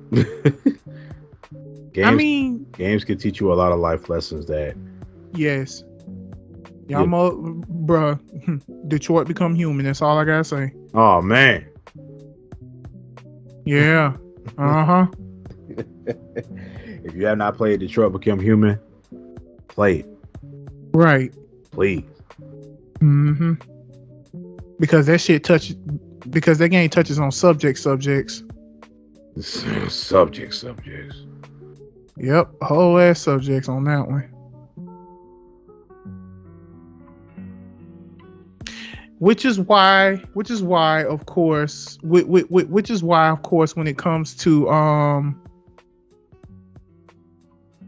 Games can teach you a lot of life lessons that. Yes. Yeah, bruh. Detroit become human. That's all I gotta say. Oh man. Yeah. Uh-huh. If you have not played Detroit Become Human, play it. Right. Please. Mm-hmm. Because that game touches on subjects. Subjects. Yep, whole ass subjects on that one. Which is why, of course, when it comes to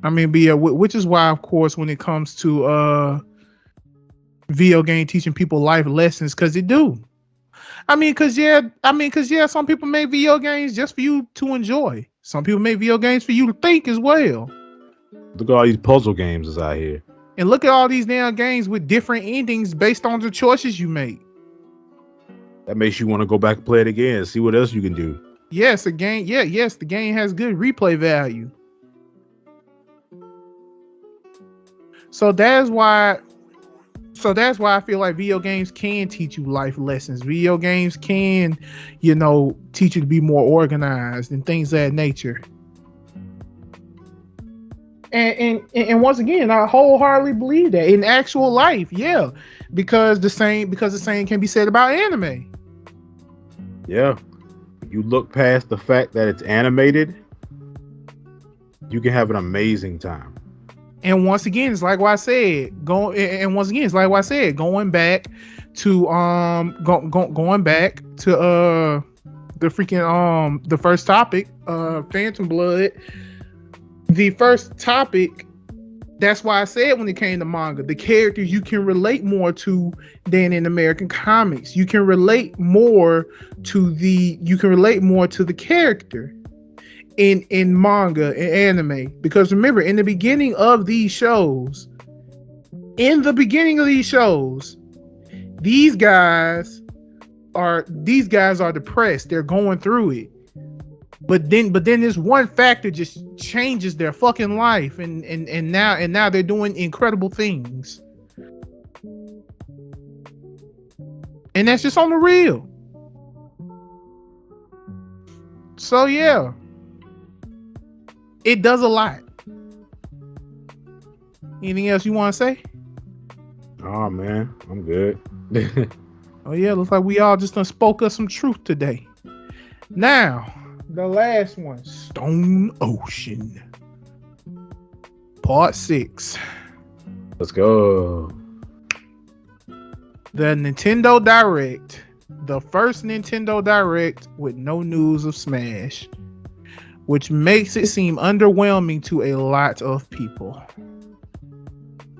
which is why, of course, when it comes to video game teaching people life lessons, because it do. Because some people make video games just for you to enjoy. Some people make video games for you to think as well. Look at all these puzzle games that's out here. And look at all these damn games with different endings based on the choices you make. That makes you want to go back and play it again and see what else you can do. Yes, the game has good replay value. So that's why I feel like video games can teach you life lessons. Video games can, teach you to be more organized and things of that nature. And once again, I wholeheartedly believe that in actual life, yeah, because the same can be said about anime. Yeah, you look past the fact that it's animated, you can have an amazing time. And once again, it's like what I said. Going back to the freaking the first topic, Phantom Blood. The first topic, that's why I said when it came to manga, the characters you can relate more to than in American comics. You can relate more to the character in manga and anime. Because remember, in the beginning of these shows, these guys are depressed. They're going through it. But then this one factor just changes their fucking life, and now they're doing incredible things, and that's just on the real. So yeah, it does a lot. Anything else you want to say? Oh man, I'm good. Oh yeah, looks like we all just done spoke us some truth today. Now, the last one, Stone Ocean, Part 6. Let's go. The Nintendo Direct, the first Nintendo Direct with no news of Smash, which makes it seem underwhelming to a lot of people.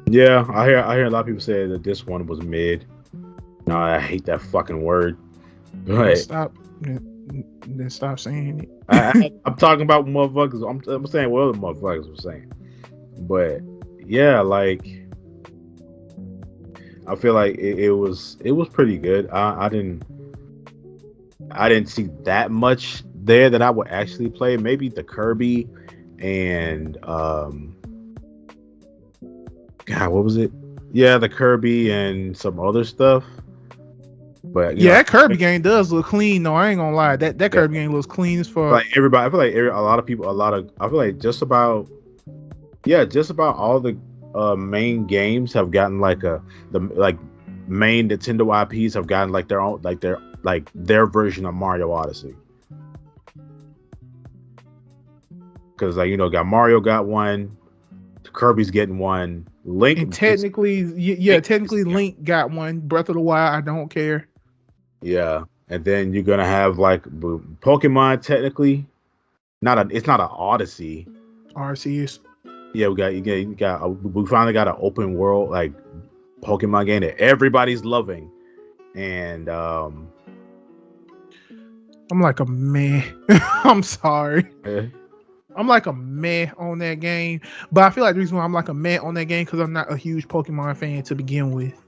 Yeah, I hear a lot of people say that this one was mid. No, I hate that fucking word. But Then stop saying it. I'm talking about motherfuckers. I'm saying what other motherfuckers were saying. But yeah, like I feel like it was pretty good. I didn't see that much there that I would actually play. Maybe the Kirby and God, what was it? Yeah, the Kirby and some other stuff. But Yeah, that Kirby game does look clean though. I ain't gonna lie. That yeah, Kirby game looks clean as fuck. like everybody, I feel like a lot of people, I feel like just about all the main games have gotten like the main Nintendo IPs have gotten like their own their version of Mario Odyssey. Because got Mario got one, Kirby's getting one, Link. And technically, Link got one. Breath of the Wild, I don't care. Yeah, and then you're gonna have like Pokemon. Technically, it's not an Odyssey. Arceus. Yeah, we finally got an open world like Pokemon game that everybody's loving, and I'm like a meh. I'm sorry. I'm like a meh on that game, but I feel like the reason why I'm like a meh on that game because I'm not a huge Pokemon fan to begin with.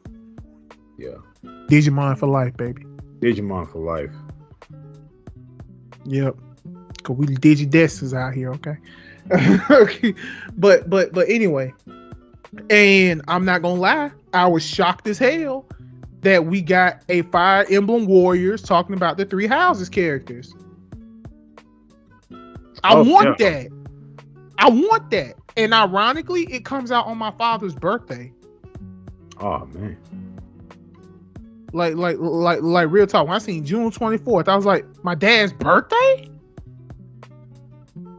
Yeah, Digimon for life, baby. Digimon for life. Yep, cause we Digidestins out here, okay? Okay, but anyway, and I'm not gonna lie, I was shocked as hell that we got a Fire Emblem Warriors talking about the Three Houses characters. I want that. I want that. And ironically, it comes out on my father's birthday. Oh man. Like real talk. When I seen June 24th, I was like, my dad's birthday?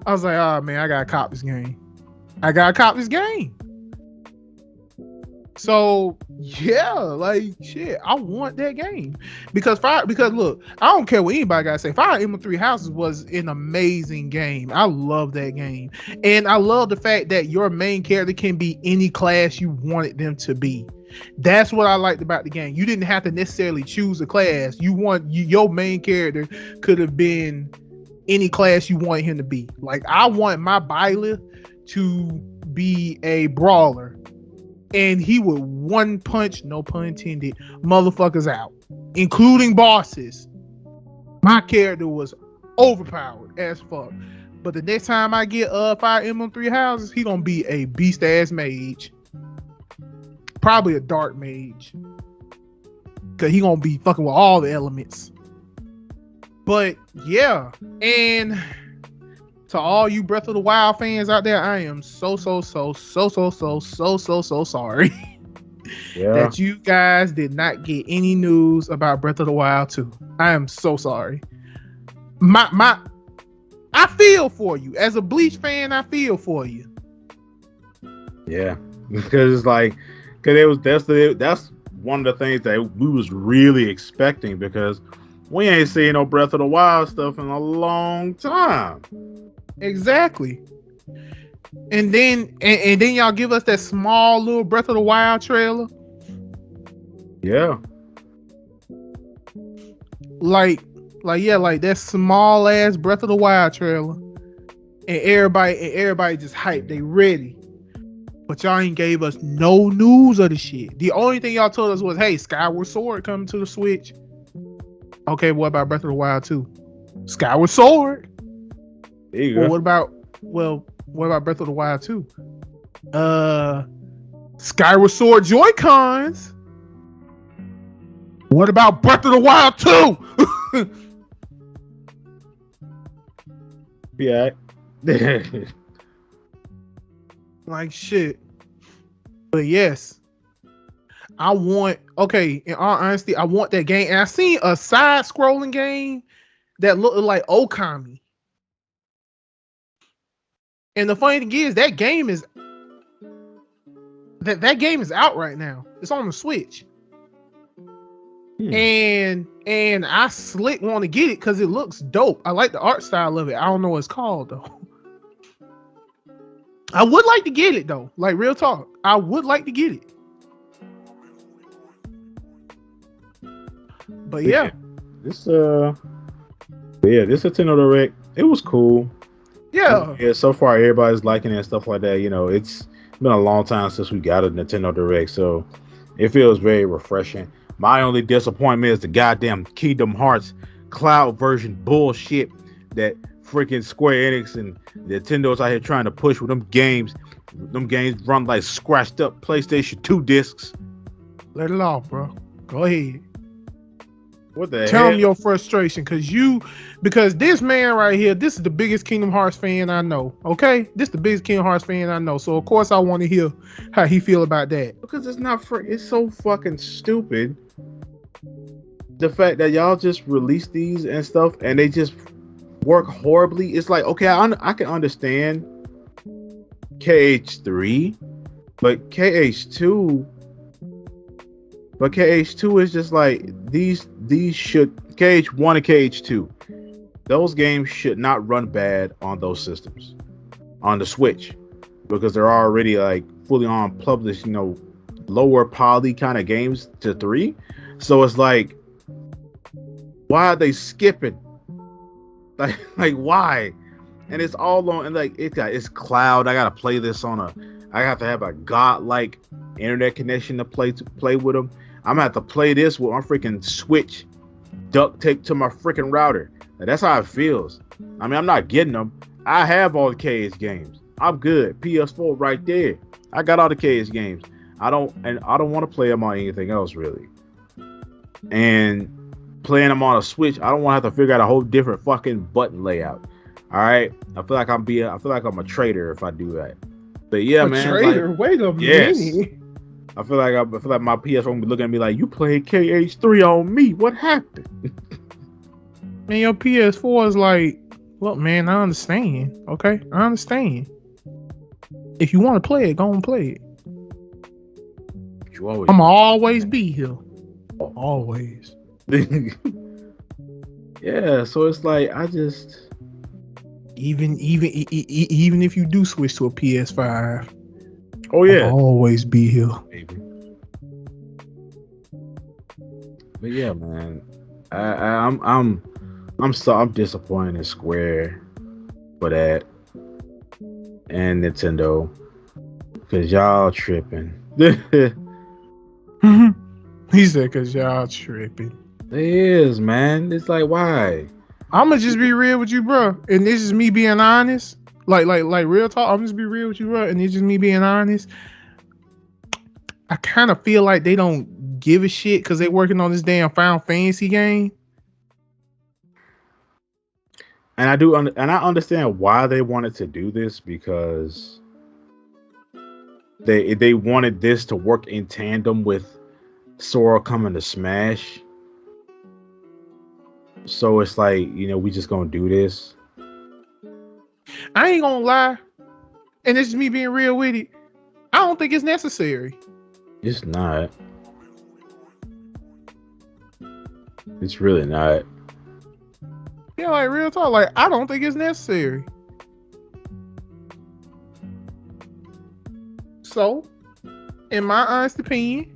I was like, oh man, I gotta cop this game. So yeah, like shit, I want that game because look, I don't care what anybody gotta say. Fire Emblem Three Houses was an amazing game. I love that game, and I love the fact that your main character can be any class you wanted them to be. That's what I liked about the game. You didn't have to necessarily choose a class. Your main character could have been any class you wanted him to be. Like I want my Byleth to be a brawler. And he would one punch, no pun intended, motherfuckers out, including bosses. My character was overpowered as fuck. But the next time I get Fire Emblem Three Houses, he gonna be a beast ass mage. Probably a dark mage. Cause he gonna be fucking with all the elements. But yeah, and to all you Breath of the Wild fans out there, I am so sorry that you guys did not get any news about Breath of the Wild 2. I am so sorry. I feel for you. As a Bleach fan, I feel for you. Yeah. Because that's one of the things that we was really expecting because we ain't seen no Breath of the Wild stuff in a long time. Exactly. And then y'all give us that small little Breath of the Wild trailer. Yeah. Like that small ass Breath of the Wild trailer. And everybody just hyped. They ready. But y'all ain't gave us no news of the shit. The only thing y'all told us was, hey, Skyward Sword coming to the Switch. Okay, what about Breath of the Wild 2? Skyward Sword. There you Well, go. what about Breath of the Wild 2? Skyward Sword Joy-Cons. What about Breath of the Wild 2? Yeah. Like shit. But yes, in all honesty, I want that game. And I seen a side scrolling game that looked like Okami. And the funny thing is that game is out right now. It's on the Switch. And I slick want to get it because it looks dope. I like the art style of it. I don't know what it's called though. I would like to get it though. Like real talk. I would like to get it. But yeah. This this Nintendo Direct, it was cool. Yeah. Yeah, so far everybody's liking it and stuff like that. You know, it's been a long time since we got a Nintendo Direct, so it feels very refreshing. My only disappointment is the goddamn Kingdom Hearts cloud version bullshit that freaking Square Enix and Nintendo's out here trying to push with them games. Them games run like scratched up PlayStation 2 discs. Let it off, bro. Go ahead. What the Tell hell? them your frustration, because this man right here, this is the biggest Kingdom Hearts fan I know. Okay, this is the biggest Kingdom Hearts fan I know. So of course I want to hear how he feel about that. Because it's so fucking stupid. The fact that y'all just release these and stuff and they just work horribly. It's like, okay, I can understand KH3, but KH2 is just like these should KH1 and KH2. Those games should not run bad on those systems, on the Switch, because they're already like fully on published, lower poly kind of games to 3. So it's like, why are they skipping? Like why? And it's all on, and like it's cloud. I gotta play this I have to have a godlike internet connection to play with them. I'm gonna have to play this with my freaking Switch duct tape to my freaking router. And that's how it feels. I mean, I'm not getting them. I have all the KH games. I'm good. PS4 right there. I got all the KH games. I don't want to play them on anything else really. And playing them on a Switch, I don't want to have to figure out a whole different fucking button layout. All right, I feel like I'm a traitor if I do that. But yeah, a man. traitor? Like, wait a yes. minute. I feel like my PS4 gonna be looking at me like, you played KH3 on me. What happened? Man, your PS4 is like, look, man, I understand. Okay, I understand. If you want to play it, go and play it. I'm always be here. Always. Yeah, so it's like I just even if you do switch to a PS5. Oh yeah, I'll always be here. Maybe. But yeah, man, I'm disappointed in Square for that and Nintendo because y'all tripping. He said, "Cause y'all tripping." It is, man. It's like, why? I'ma just be real with you, bro. And this is me being honest. Like real talk. I'm just be real with you, bro. And it's just me being honest. I kind of feel like they don't give a shit because they working on this damn Final Fantasy game. And I understand why they wanted to do this because they wanted this to work in tandem with Sora coming to Smash. So it's like, we just gonna do this. I ain't gonna lie, and this is me being real with it. I don't think it's necessary. It's not. It's really not. Yeah, like real talk. Like I don't think it's necessary. So, in my honest opinion,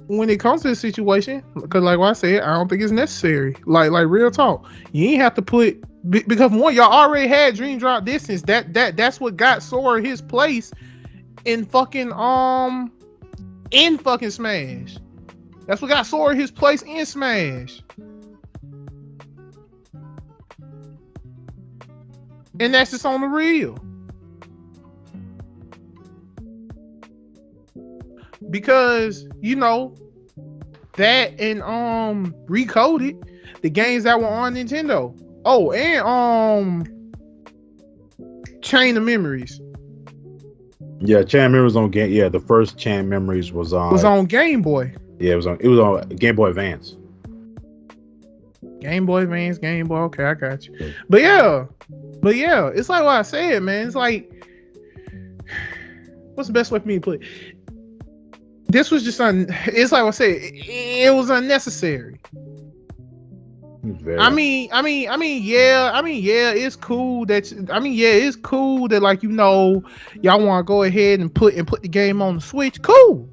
when it comes to this situation, because like what I said, I don't think it's necessary. Like real talk. You ain't have to put because one, y'all already had Dream Drop Distance. That's what got Sora his place in fucking Smash. That's what got Sora his place in Smash. And that's just on the real. Because, you know, that and Recoded, the games that were on Nintendo. Oh, and Chain of Memories Yeah, Chain Memories on game. Yeah, the first Chain Memories was was on. on Game Boy. Yeah, it was on Game Boy Advance. Game Boy Advance, Game Boy. Okay, I got you. Yeah. But yeah, it's like what I said, man. It's like, what's the best way for me to put it? This was just it's like I said, it was unnecessary. Very. Yeah, it's cool it's cool that, like, you know, y'all want to go ahead and put the game on the Switch. Cool,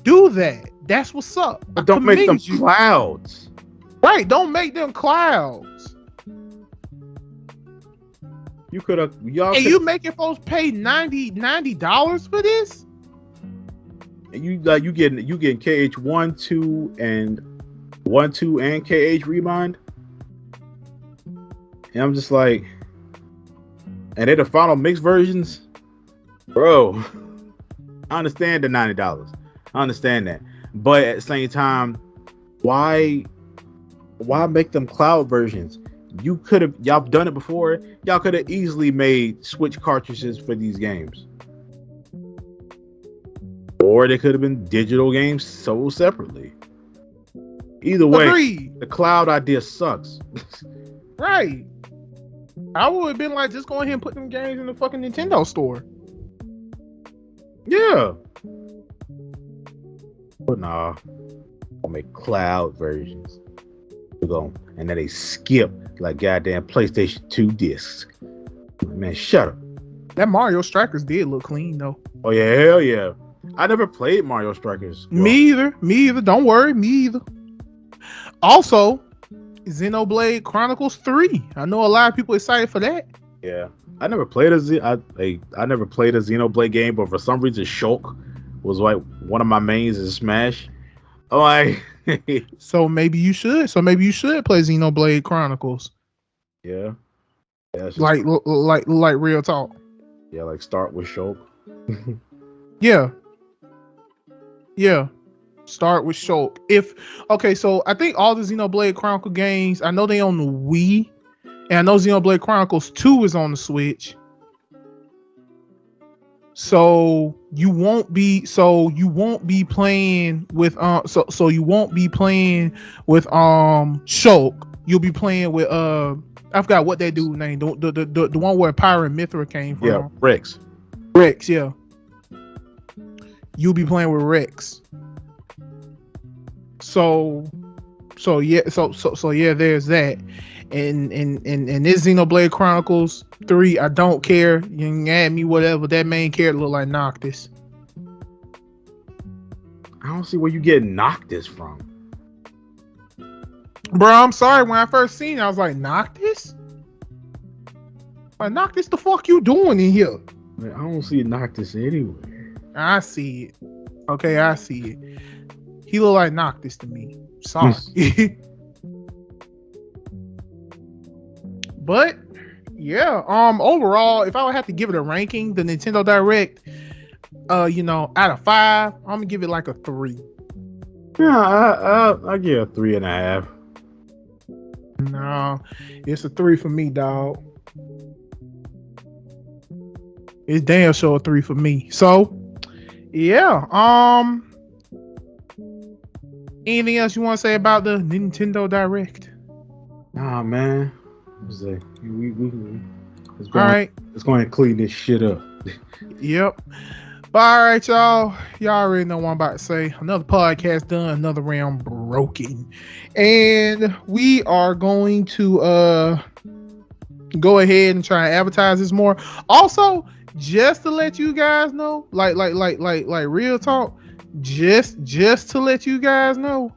do that. That's what's up. But don't make them clouds. Right? Don't make them clouds. You could have you making folks pay $90 for this? And you getting KH 1, 2, and 1, 2 and KH Remind. And I'm just like, and they're the final mix versions, bro. I understand the $90. I understand that, but at the same time, why make them cloud versions? Y'all done it before. Y'all could have easily made Switch cartridges for these games, or they could have been digital games sold separately. Either way, Agreed. The cloud idea sucks. Right. I would have been like, just go ahead and put them games in the fucking Nintendo store. Yeah. But nah, I'll make cloud versions. And then they skip like goddamn PlayStation 2 discs. Man, shut up. That Mario Strikers did look clean though. Oh yeah, hell yeah. I never played Mario Strikers. Well, me either. Don't worry, me either. Also, Xenoblade Chronicles 3. I know a lot of people excited for that. Yeah. I never played a Xenoblade game, but for some reason Shulk was like one of my mains in Smash. I'm like So maybe you should play Xenoblade Chronicles. Yeah. Like real talk. Yeah, like start with Shulk. Yeah. Start with Shulk. So I think all the Xenoblade Chronicle games, I know they on the Wii, and I know Xenoblade Chronicles 2 is on the Switch. So you won't be playing with Shulk. You'll be playing with I forgot what that dude's name. The one where Pyra and Mithra came from. Yeah, Rex. Rex, yeah. You'll be playing with Rex. So yeah, there's that. And this Xenoblade Chronicles 3, I don't care. You can add me whatever. That main character look like Noctis. I don't see where you get Noctis from. Bro, I'm sorry. When I first seen it, I was like, Noctis? Like, Noctis, the fuck you doing in here? Man, I don't see Noctis anywhere. I see it. Okay, I see it. He look like Noctis to me. Sorry. But yeah, overall, if I would have to give it a ranking, the Nintendo Direct, out of 5, I'm gonna give it like a 3. Yeah, I give it a 3.5. No, it's a 3 for me, dog. It's damn sure a 3 for me. So, yeah. Anything else you want to say about the Nintendo Direct? Nah, man. Let's go and clean this shit up. Yep. But all right, y'all. Y'all already know what I'm about to say. Another podcast done, another round broken. And we are going to go ahead and try and advertise this more. Also, just to let you guys know, like real talk, just to let you guys know,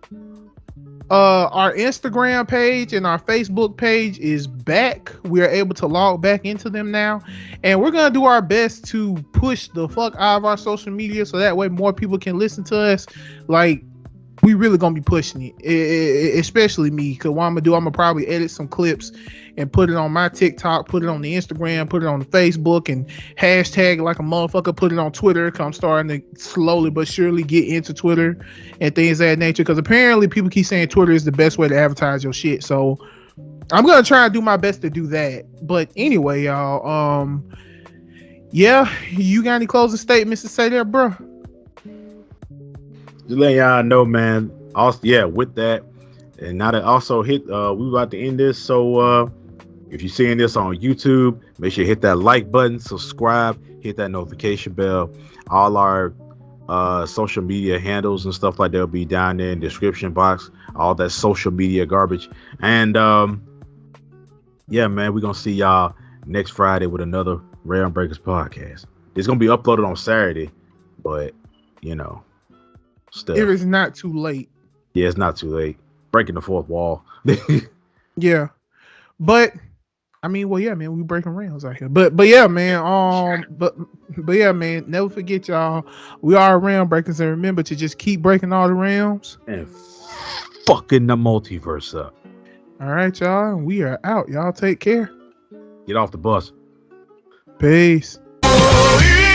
our Instagram page and our Facebook page is back. We are able to log back into them now, and we're gonna do our best to push the fuck out of our social media so that way more people can listen to us. Like, we really gonna be pushing it, especially me. Cause what I'm gonna probably edit some clips and put it on my TikTok, put it on the Instagram, put it on the Facebook, and hashtag like a motherfucker. Put it on Twitter. Cause I'm starting to slowly but surely get into Twitter and things of that nature. Cause apparently people keep saying Twitter is the best way to advertise your shit. So I'm gonna try and do my best to do that. But anyway, y'all, yeah, you got any closing statements to say there, bro? Just letting y'all know, man. Also, yeah, with that, and now that also hit, we about to end this. So, if you're seeing this on YouTube, make sure you hit that like button, subscribe, hit that notification bell. All our social media handles and stuff like that will be down there in the description box. All that social media garbage. And yeah, man, we're gonna see y'all next Friday with another Realmbreakers podcast. It's gonna be uploaded on Saturday, but you know, stuff. It is not too late. Yeah, it's not too late. Breaking the fourth wall. Yeah, but I mean, well, yeah, man, we breaking rounds out here. But yeah, man, but yeah, man, never forget, y'all. We are round breakers, and remember to just keep breaking all the rounds And fucking the multiverse up. All right, y'all. We are out. Y'all take care. Get off the bus. Peace. Oh, yeah.